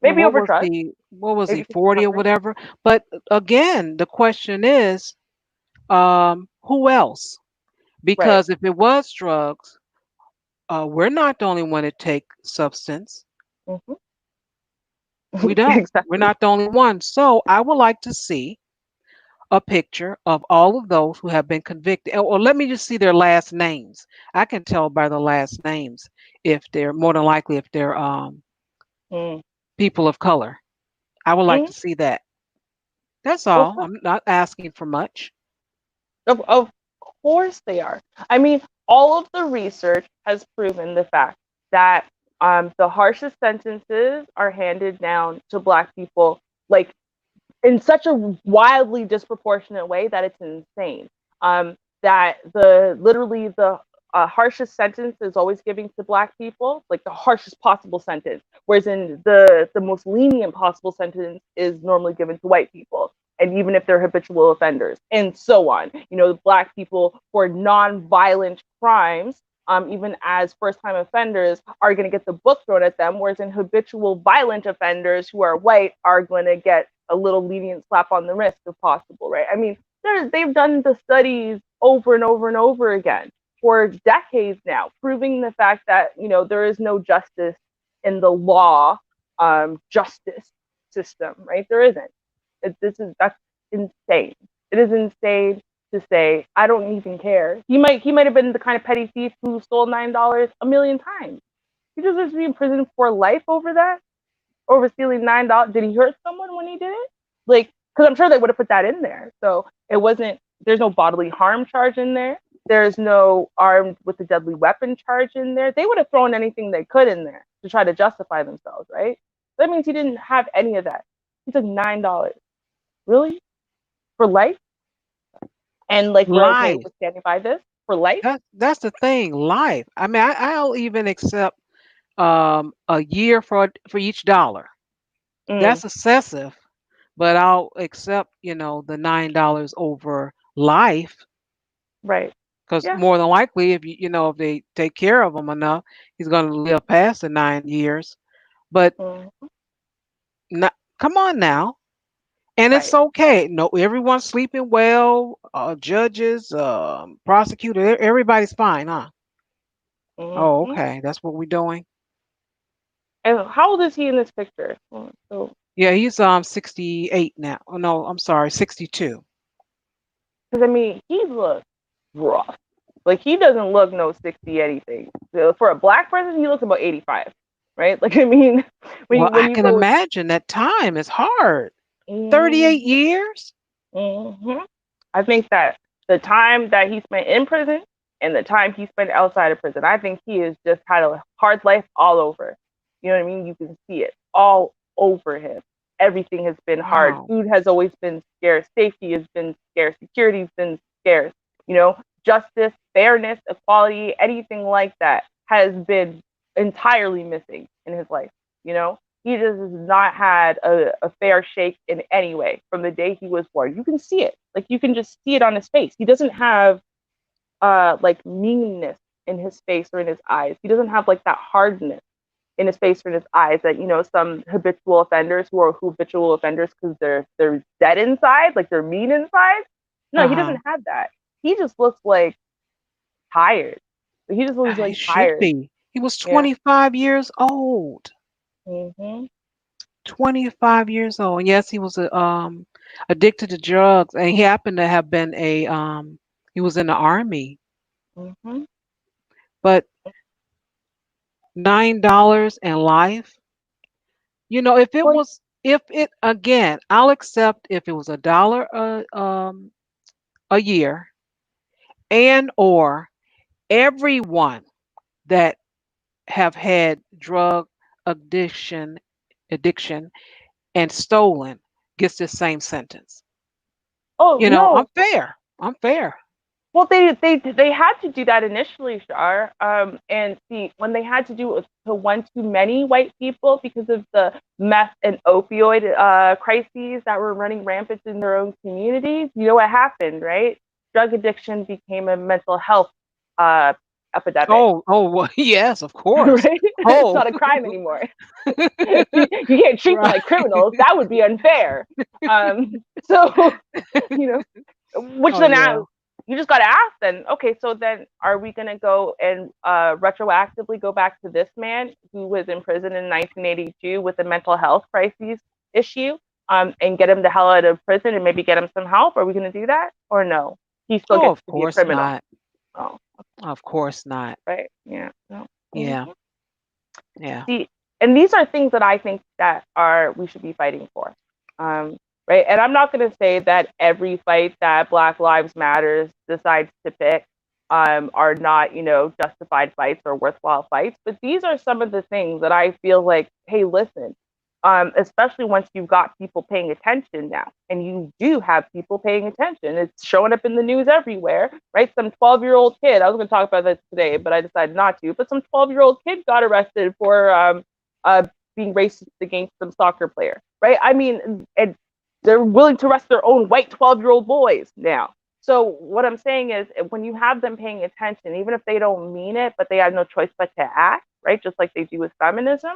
And maybe over trust, what was he, maybe because he's 40 or hungry. whatever? But again, the question is, who else? Right. Because if it was drugs, we're not the only one that take substance. Hmm. We don't. We're Exactly. not the only one. So I would like to see a picture of all of those who have been convicted. Or let me just see their last names. I can tell by the last names if they're more than likely if they're Mm-hmm. people of color. I would like Mm-hmm. to see that. That's Of all. course. I'm not asking for much. Of course they are. I mean, all of the research has proven the fact that the harshest sentences are handed down to Black people, like in such a wildly disproportionate way that it's insane. That the literally the harshest sentence is always given to Black people, like the harshest possible sentence, whereas in the most lenient possible sentence is normally given to white people. And even if they're habitual offenders, and so on, Black people for non-violent crimes, even as first-time offenders, are going to get the book thrown at them, whereas in habitual violent offenders who are white are going to get a little lenient slap on the wrist if possible, right? I mean, they've done the studies over and over and over again for decades now, proving the fact that there is no justice in the law justice system, right? There isn't. That's insane. It is insane to say I don't even care. He might have been the kind of petty thief who stole $9 a million times. He deserves to be in prison for life over that, over stealing $9. Did he hurt someone when he did it? Like, because I'm sure they would have put that in there. So it wasn't. There's no bodily harm charge in there. There's no armed with a deadly weapon charge in there. They would have thrown anything they could in there to try to justify themselves, right? That means he didn't have any of that. He took $9. Really? For life? And like we're okay Life. with standing by this for life? That's the thing. Life. I mean, I'll even accept a year for each dollar. Mm, That's excessive, but I'll accept the $9 over life right. because Yeah. more than likely, if if they take care of him enough, he's going to live past the 9 years. But Mm, not, come on now. And it's right. okay. No, everyone's sleeping well. Judges, prosecutor, everybody's fine, huh? Oh, Hmm. okay. That's what we're doing. And how old is he in this picture? So, Yeah, he's 68 now. Oh no, I'm sorry, 62. because I mean, he looks rough. Like he doesn't look no 60 anything. So, for a Black person, he looks about 85, right? Like I mean, when Well, you I when you can go, imagine that time is hard. 38 hmm years? hmm I think that the time that he spent in prison and the time he spent outside of prison, I think he has just had a hard life all over. You know what I mean? You can see it all over him. Everything has been hard. Wow. Food has always been scarce. Safety has been scarce. Security has been scarce. Justice, fairness, equality, anything like that has been entirely missing in his life. You know, he just has not had a fair shake in any way from the day he was born. You can see it. Like you can just see it on his face. He doesn't have like meanness in his face or in his eyes. He doesn't have like that hardness in his face or in his eyes that some habitual offenders who are habitual offenders because they're dead inside, like they're mean inside. No, he Uh-huh. doesn't have that. He just looks like tired. He just looks He like should tired. be. He was Yeah. 25 years old. Hmm. 25 years old. And yes, he was addicted to drugs, and he happened to have been he was in the army. Hmm. But $9 in life, Well, if it again, I'll accept if it was $1 a year, and or everyone that have had drug addiction addiction and stolen gets the same sentence. oh I'm no. fair. I'm fair. Well, they had to do that initially, Shar. And see, when they had to do it to one too many white people because of the meth and opioid crises that were running rampant in their own communities, you know what happened, right? Drug addiction became a mental health uh, epidemic, Well, yes, of course. right? It's Oh, not a crime anymore. You can't treat them right. like criminals. That would be unfair. So, you know, which Oh then yeah. now you just got to ask then, okay, so then are we going to go and retroactively go back to this man who was in prison in 1982 with a mental health crisis issue and get him the hell out of prison and maybe get him some help? Are we going to do that or no? He still Oh, gets of to be a course criminal. not. Oh, Of course not. right. Yeah. No. Yeah. Mhm. Yeah. See, and these are things that I think that are we should be fighting for, right? And I'm not going to say that every fight that Black Lives Matters decides to pick are not, justified fights or worthwhile fights. But these are some of the things that I feel like, hey, listen, especially once you've got people paying attention now, and you do have people paying attention. It's showing up in the news everywhere, right? Some 12-year-old kid, I was going to talk about this today, but I decided not to, but some 12-year-old kid got arrested for being racist against some soccer player, right? I mean, and they're willing to arrest their own white 12-year-old boys now. So what I'm saying is when you have them paying attention, even if they don't mean it, but they have no choice but to act, right? Just like they do with feminism,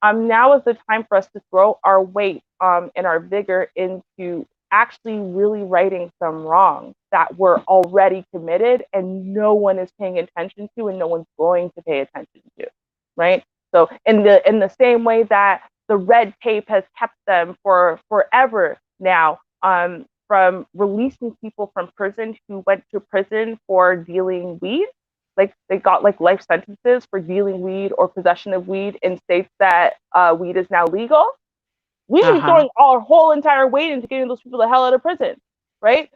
now is the time for us to throw our weight and our vigor into actually really righting some wrongs that were already committed and no one is paying attention to and no one's going to pay attention to, right? So in the same way that the red tape has kept them for forever now, from releasing people from prison who went to prison for dealing weed, like they got like life sentences for dealing weed or possession of weed in states that weed is now legal. We should be Uh-huh. throwing our whole entire weight into getting those people the hell out of prison, right?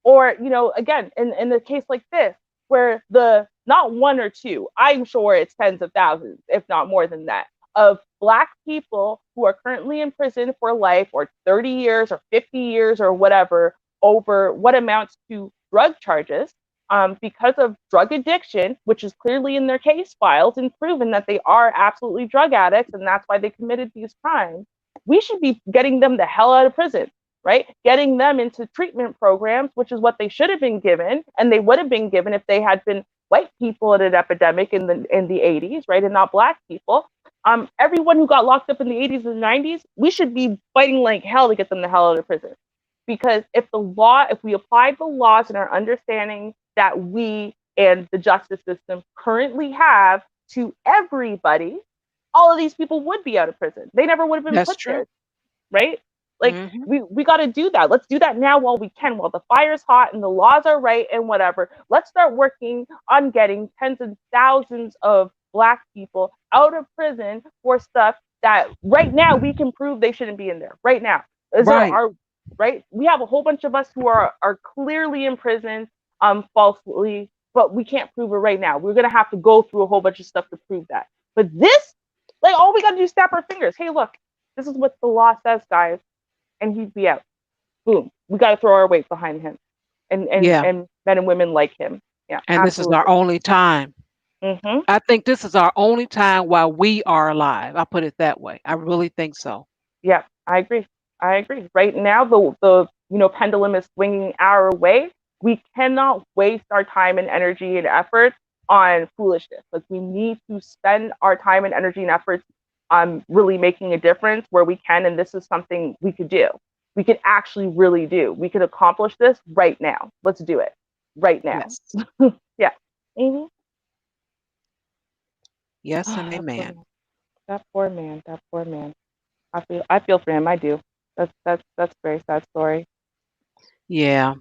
Or again, in a case like this, where the not one or two, I'm sure it's tens of thousands, if not more than that, of Black people who are currently in prison for life or 30 years or 50 years or whatever over what amounts to drug charges because of drug addiction, which is clearly in their case files and proven that they are absolutely drug addicts and that's why they committed these crimes. We should be getting them the hell out of prison, right? Getting them into treatment programs, which is what they should have been given, and they would have been given if they had been white people in an epidemic in the 80s, right, and not Black people. Everyone who got locked up in the 80s and 90s, we should be fighting like hell to get them the hell out of prison. Because if we applied the laws and our understanding that we and the justice system currently have to everybody, all of these people would be out of prison. They never would have been That's put true. there, right? Like Hmm. we got to do that. Let's do that now while we can, while the fire's hot and the laws are right and whatever. Let's start working on getting tens of thousands of Black people out of prison for stuff that right now we can prove they shouldn't be in there. Right now, is there Right. are right? We have a whole bunch of us who are clearly in prison falsely, but we can't prove it right now. We're gonna have to go through a whole bunch of stuff to prove that. But this, like, all we gotta do is snap our fingers. Hey, look, this is what the law says, guys, and he'd be out. Boom. We gotta throw our weight behind him, Yeah. and men and women like him. Yeah, And this is our absolutely. only time. Mm-hmm. I think this is our only time while we are alive. I put it that way. I really think so. Yeah, I agree. I agree. Right now, the pendulum is swinging our way. We cannot waste our time and energy and effort on foolishness. Like we need to spend our time and energy and efforts on really making a difference where we can. And this is something we could do. We could actually really do. We could accomplish this right now. Let's do it right now. Yes. Yeah. Mm-hmm. Yes and That poor amen. man. That poor man. That poor man. I feel for him. I do. That's a very sad story. Yeah.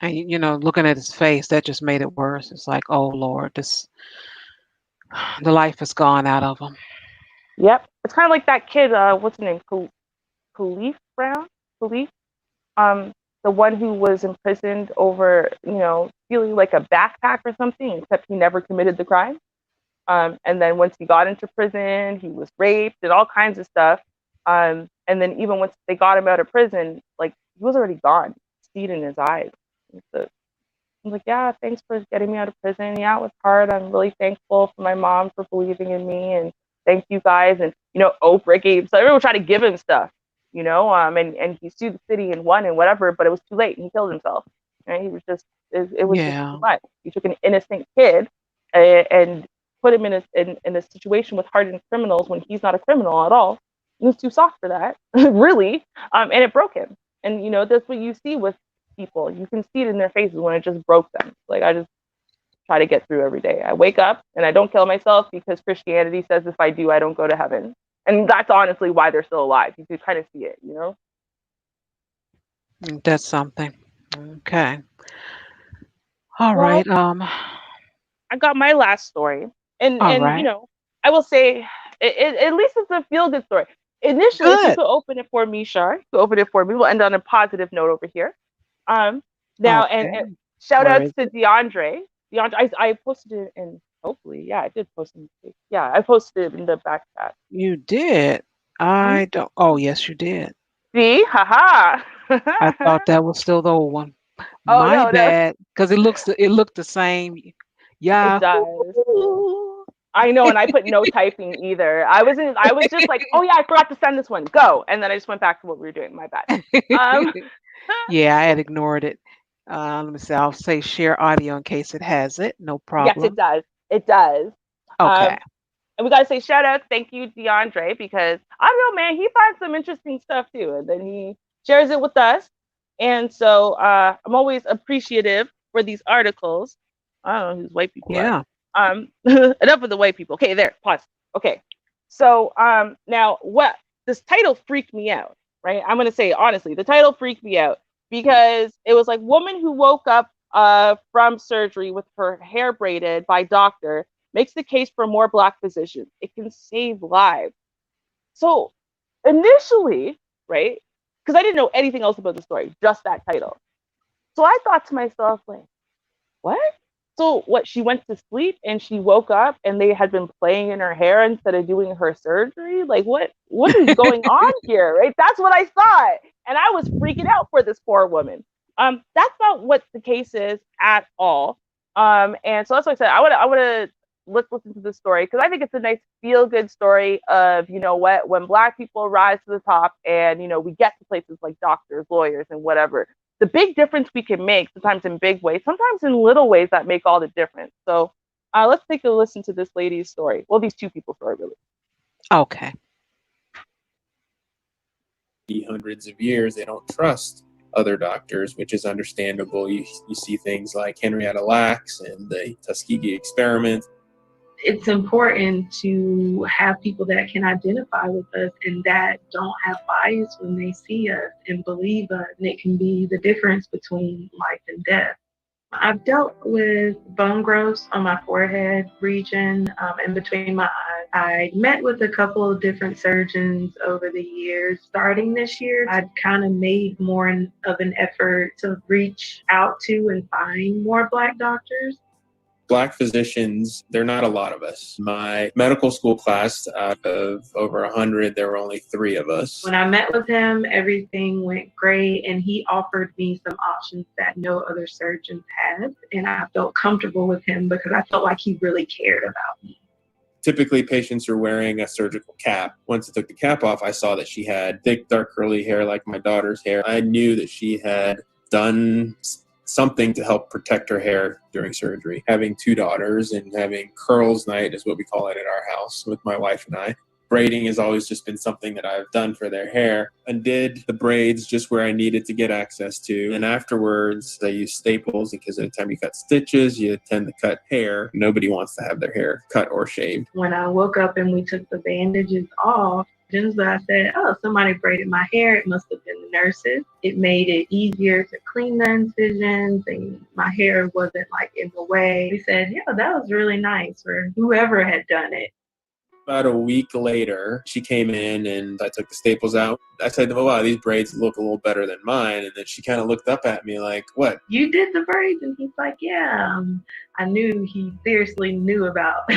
And looking at his face, that just made it worse. It's like, oh Lord, the life is gone out of him. Yep. It's kind of like that kid. What's his name? Khalif Brown. Khalif. Um, the one who was imprisoned over, stealing like a backpack or something, except he never committed the crime. And then once he got into prison, he was raped and all kinds of stuff. And then even once they got him out of prison, like he was already gone, seed in his eyes. So I'm like, yeah, thanks for getting me out of prison. Yeah, it was hard. I'm really thankful for my mom for believing in me, and thank you guys. And Oprah gave, so everyone tried to give him stuff, and he sued the city and won and whatever, but it was too late and he killed himself. Right? He was just, it was just Yeah. too much. You took an innocent kid and put him in a situation with hardened criminals when he's not a criminal at all. He was too soft for that, really, and it broke him. And that's what you see with people. You can see it in their faces when it just broke them. Like, I just try to get through every day. I wake up and I don't kill myself because Christianity says if I do, I don't go to heaven. And that's honestly why they're still alive. You can kind of see it, That's something. Okay. All Well, right. I got my last story. And All right. I will say at least it's a feel good story. Initially, if you Good. could open it for me, Shar, you could open it for me. We'll end on a positive note over here. Now, Okay. and shout Where outs is to DeAndre. I posted it in, hopefully, yeah, I did post it. Yeah, I posted it in the back chat. You did. I don't. Oh, yes, you did. See, haha. I thought that was still the old one. Oh My no, bad, because it looked the same. it Yeah. does. I know, and I put no typing either. I was just like, oh yeah, I forgot to send this one. Go, and then I just went back to what we were doing. My bad. Um, Yeah, I had ignored it. Let me see. I'll say share audio in case it has it. No yes, it problem. does. It does. Okay. And we gotta say shout out, thank you, DeAndre, because I don't know, man, he finds some interesting stuff too, and then he shares it with us. And so I'm always appreciative for these articles. I don't know who's white people are. Yeah. Enough of the white people. Okay, there, pause. Okay. So now what this title freaked me out, right? I'm gonna say honestly, the title freaked me out because it was like woman who woke up from surgery with her hair braided by doctor makes the case for more Black physicians. It can save lives. So initially, right? Because I didn't know anything else about the story, just that title. So I thought to myself, like, what? So what? She went to sleep and she woke up and they had been playing in her hair instead of doing her surgery. Like, what is going on here? Right? That's what I thought, and I was freaking out for this poor woman. That's not what the case is at all. And so that's why I said I would have let's listen to the story because I think it's a nice feel good story of when Black people rise to the top and we get to places like doctors, lawyers, and whatever. The big difference we can make, sometimes in big ways, sometimes in little ways that make all the difference. So let's take a listen to this lady's story. Well, these two people's story, really. Okay. Hundreds of years, they don't trust other doctors, which is understandable. You see things like Henrietta Lacks and the Tuskegee experiment. It's important to have people that can identify with us and that don't have bias when they see us and believe us. And it can be the difference between life and death. I've dealt with bone growths on my forehead region and between my eyes. I met with a couple of different surgeons over the years. Starting this year, I've kind of made more of an effort to reach out to and find more Black doctors. Black physicians, there are not a lot of us. My medical school class, out of over 100, there were only 3 of us. When I met with him, everything went great, and he offered me some options that no other surgeons had, and I felt comfortable with him because I felt like he really cared about me. Typically, patients are wearing a surgical cap. Once I took the cap off, I saw that she had thick, dark, curly hair like my daughter's hair. I knew that she had done something to help protect her hair during surgery. Having 2 daughters and having curls night is what we call it at our house with my wife and I. Braiding has always just been something that I've done for their hair. And did the braids just where I needed to get access to. And afterwards, I use staples because every time you cut stitches, you tend to cut hair. Nobody wants to have their hair cut or shaved. When I woke up and we took the bandages off, So I said, oh, somebody braided my hair. It must have been the nurses. It made it easier to clean the incisions and my hair wasn't like in the way. He said, yeah, that was really nice for whoever had done it. About a week later, she came in and I took the staples out. I said, oh, wow, these braids look a little better than mine. And then she kind of looked up at me like, what? You did the braids? And he's like, yeah. I knew he seriously knew about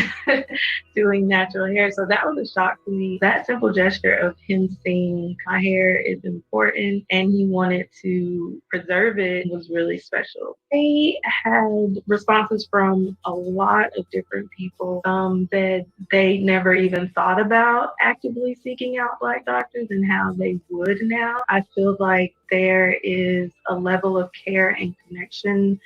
doing natural hair. So that was a shock to me. That simple gesture of him saying my hair is important and he wanted to preserve it was really special. They had responses from a lot of different people that they never even thought about actively seeking out Black doctors and how they would now. I feel like there is a level of care and connection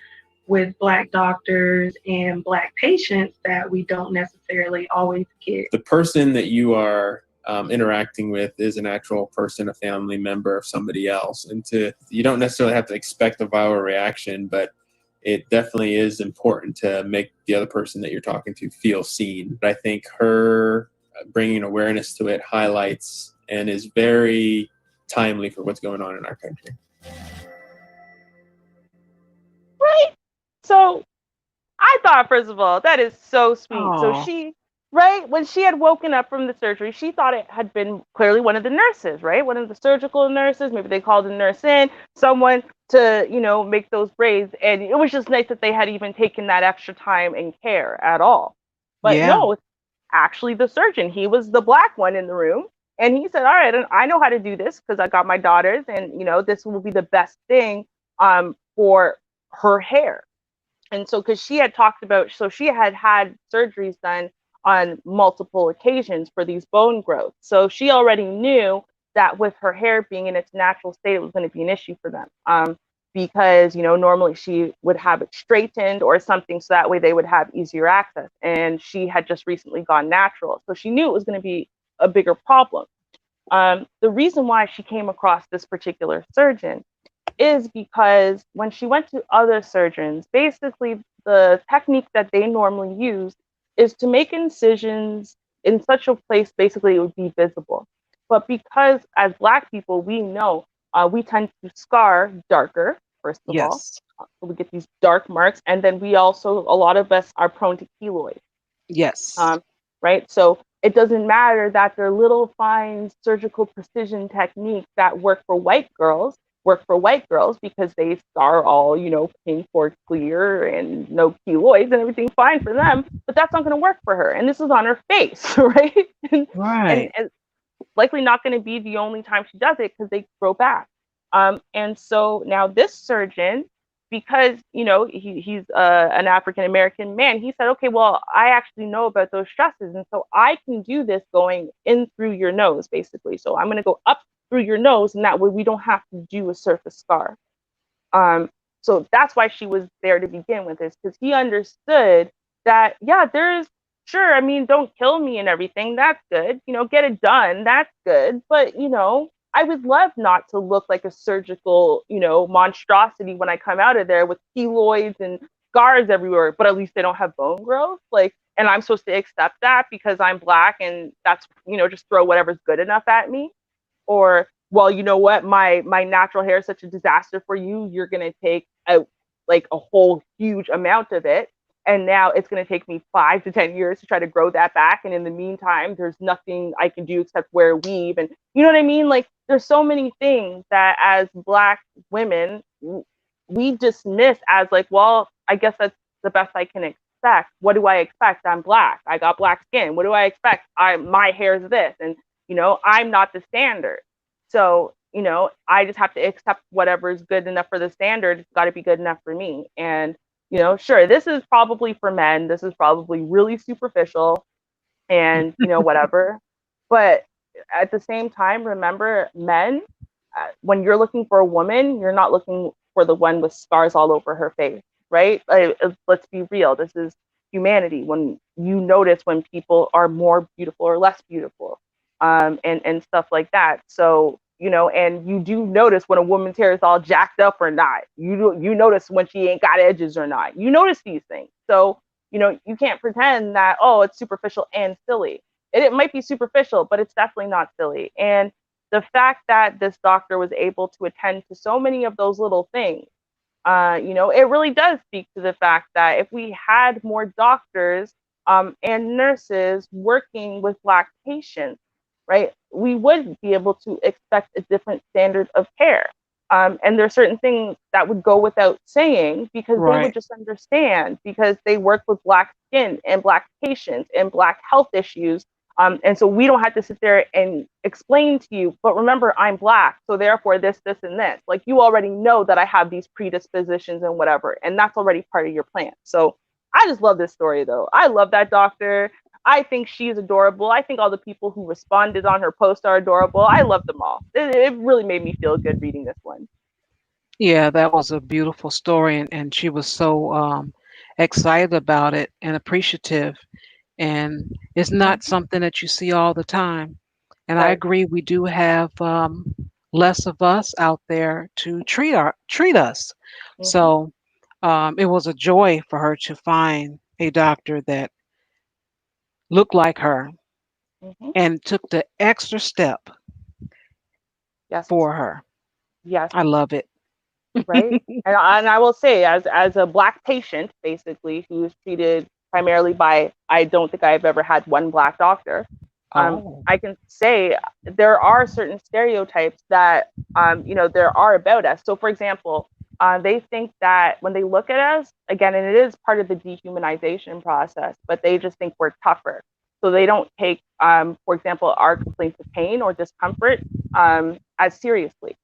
with Black doctors and Black patients that we don't necessarily always get. The person that you are interacting with is an actual person, a family member of somebody else. And you don't necessarily have to expect a viral reaction, but it definitely is important to make the other person that you're talking to feel seen. But I think her bringing awareness to it highlights and is very timely for what's going on in our country. Right? So I thought, first of all, that is so sweet. Aw. So she, right, when she had woken up from the surgery, she thought it had been clearly one of the nurses, right? One of the surgical nurses. Maybe they called a nurse in, someone to, make those braids. And it was just nice that they had even taken that extra time and care at all. But Yeah. no, it's actually the surgeon. He was the Black one in the room. And he said, all right, I know how to do this because I got my daughters and, this will be the best thing for her hair. And so, because she had talked about, so she had surgeries done on multiple occasions for these bone growths. So she already knew that with her hair being in its natural state, it was going to be an issue for them. Because, normally she would have it straightened or something so that way they would have easier access. And she had just recently gone natural. So she knew it was going to be a bigger problem. The reason why she came across this particular surgeon is because when she went to other surgeons, basically the technique that they normally use is to make incisions in such a place basically it would be visible. But because as Black people, we know we tend to scar darker, first of all. Yes. So we get these dark marks. And then we also, a lot of us are prone to keloids. Yes. Right? So it doesn't matter that they're little fine surgical precision techniques that work for white girls because they are all, pink or clear and no keloids and everything's fine for them, but that's not going to work for her. And this is on her face, right? Right. And likely not going to be the only time she does it because they grow back. And so now this surgeon, because, he's an African-American man, he said, okay, well, I actually know about those stresses. And so I can do this going in through your nose, basically. So I'm going to go up through your nose, and that way we don't have to do a surface scar. So that's why she was there to begin with, is because he understood that, yeah, don't kill me and everything. That's good. Get it done. That's good. But, I would love not to look like a surgical, monstrosity when I come out of there with keloids and scars everywhere, but at least they don't have bone growth. And I'm supposed to accept that because I'm Black and that's, just throw whatever's good enough at me. Or, well, you know what, my natural hair is such a disaster for you. You're going to take a whole huge amount of it. And now it's going to take me 5 to 10 years to try to grow that back. And in the meantime, there's nothing I can do except wear weave. And you know what I mean? There's so many things that as Black women, we dismiss as well, I guess that's the best I can expect. What do I expect? I'm Black. I got Black skin. What do I expect? My hair is this. And, I'm not the standard. So, I just have to accept whatever is good enough for the standard. It's got to be good enough for me. And, sure, this is probably for men. This is probably really superficial and, whatever. But at the same time, remember, men, when you're looking for a woman, you're not looking for the one with scars all over her face, right? Let's be real. This is humanity. When you notice when people are more beautiful or less beautiful, and stuff like that. So, and you do notice when a woman's hair is all jacked up or not. You notice when she ain't got edges or not. You notice these things. So, you can't pretend that, oh, it's superficial and silly. It might be superficial, but it's definitely not silly. And the fact that this doctor was able to attend to so many of those little things, it really does speak to the fact that if we had more doctors and nurses working with Black patients, right, we would be able to expect a different standard of care. And there are certain things that would go without saying because they would just understand because they work with Black skin and Black patients and Black health issues. And so we don't have to sit there and explain to you, but remember, I'm Black, so therefore this, and this. Like, you already know that I have these predispositions and whatever, and that's already part of your plan. So I just love this story, though. I love that doctor. I think she's adorable. I think all the people who responded on her post are adorable. I love them all. It really made me feel good reading this one. Yeah, that was a beautiful story, and she was so excited about it and appreciative. And it's not something that you see all the time. And I Right. agree, we do have less of us out there to treat us. So it was a joy for her to find a doctor that looked like her and took the extra step Yes. for her. Yes. I love it. Right. And I will say, as a Black patient, basically, who is treated primarily by, I don't think I've ever had one Black doctor. Oh. I can say there are certain stereotypes that there are about us. So, for example, they think that when they look at us, again, and it is part of the dehumanization process, but they just think we're tougher. So they don't take, for example, our complaints of pain or discomfort as seriously.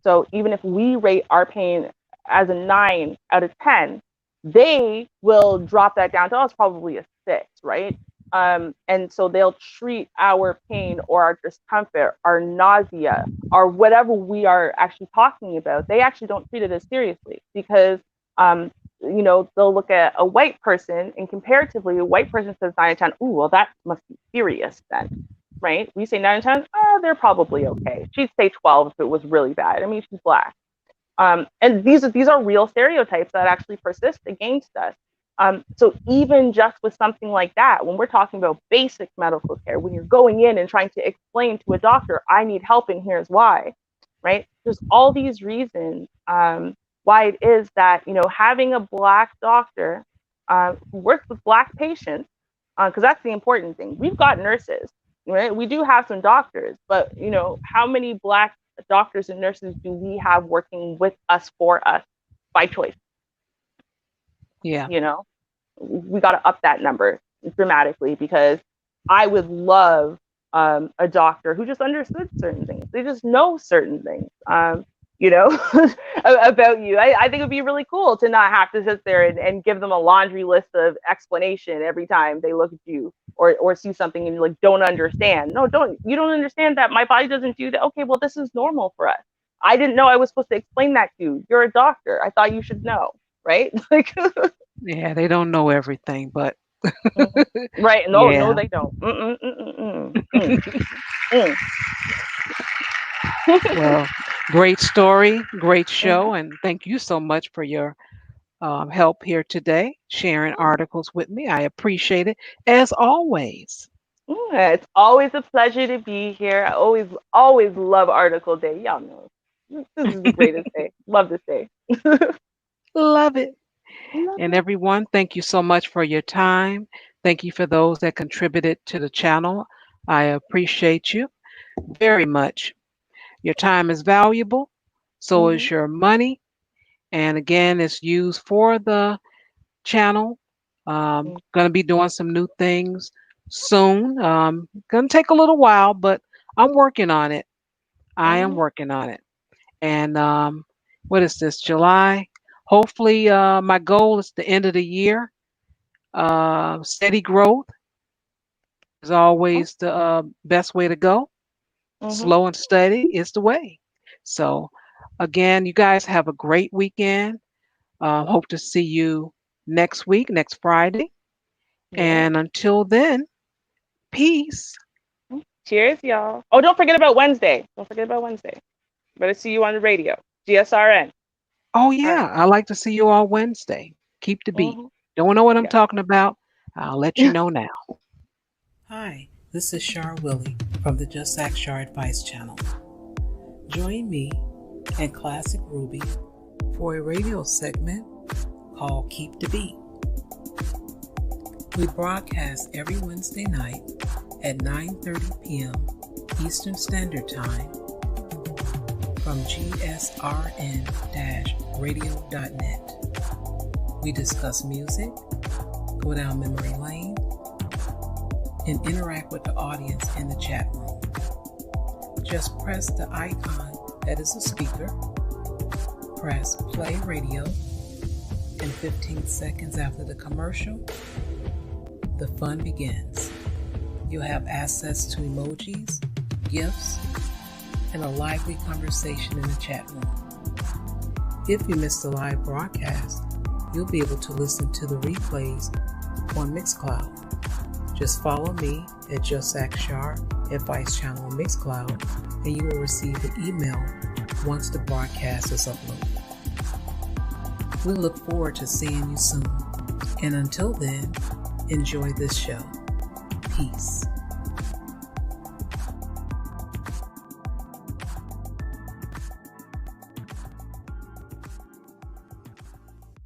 So even if we rate our pain as a 9 out of 10, they will drop that down to us probably a 6, right? And so they'll treat our pain or our discomfort, our nausea, or whatever we are actually talking about. They actually don't treat it as seriously because, they'll look at a white person and comparatively, a white person says 9 out of 10. Ooh, well, that must be serious then. Right? We say 9 out of 10, oh, they're probably okay. She'd say 12 if it was really bad. I mean, she's Black. And these are real stereotypes that actually persist against us. So even just with something like that, when we're talking about basic medical care, when you're going in and trying to explain to a doctor, I need help and here's why, right? There's all these reasons why it is that, having a Black doctor who works with Black patients, because that's the important thing. We've got nurses, right? We do have some doctors, but how many Black doctors and nurses do we have working with us for us by choice? Yeah. We got to up that number dramatically because I would love a doctor who just understood certain things. They just know certain things, about you. I think it would be really cool to not have to sit there and give them a laundry list of explanation every time they look at you or see something and you like don't understand. No, you don't understand that my body doesn't do that. Okay, well, this is normal for us. I didn't know I was supposed to explain that to you. You're a doctor. I thought you should know, right? Like, Yeah, they don't know everything, but right? No, yeah. they don't. Well, great story, great show, and thank you so much for your help here today, sharing articles with me. I appreciate it as always. Yeah, it's always a pleasure to be here. I always love Article Day. Y'all know this is the greatest day. Love this day. Love it. Love And it. everyone, thank you so much for your time. Thank you for those that contributed to the channel. I appreciate you very much. Your time is valuable, so is your money. And again, it's used for the channel. Going to be doing some new things soon. Going to take a little while, but I'm working on it. I am working on it. And what is this, July? Hopefully, my goal is the end of the year. Steady growth is always the best way to go. Slow and steady is the way. So, again, you guys have a great weekend. Hope to see you next week, next Friday. And until then, peace. Cheers, y'all. Oh, don't forget about Wednesday. Don't forget about Wednesday. Better see you on the radio. GSRN. Oh, All yeah. right. I like to see you all Wednesday. Keep the beat. Don't know what I'm talking about? I'll let you know now. Hi, This is Char Willie from the Just Ask Char Advice Channel. Join me and Classic Ruby for a radio segment called Keep the Beat. We broadcast every Wednesday night at 9:30 p.m. Eastern Standard Time from JustRN-radio.net. We discuss music, go down memory lane, and interact with the audience in the chat room. Just press the icon that is a speaker, press play radio, and 15 seconds after the commercial, the fun begins. You'll have access to emojis, gifts, and a lively conversation in the chat room. If you missed the live broadcast, you'll be able to listen to the replays on Mixcloud. Just follow me at JustAskChar Advice Channel on Mixcloud, and you will receive an email once the broadcast is uploaded. We look forward to seeing you soon. And until then, enjoy this show. Peace.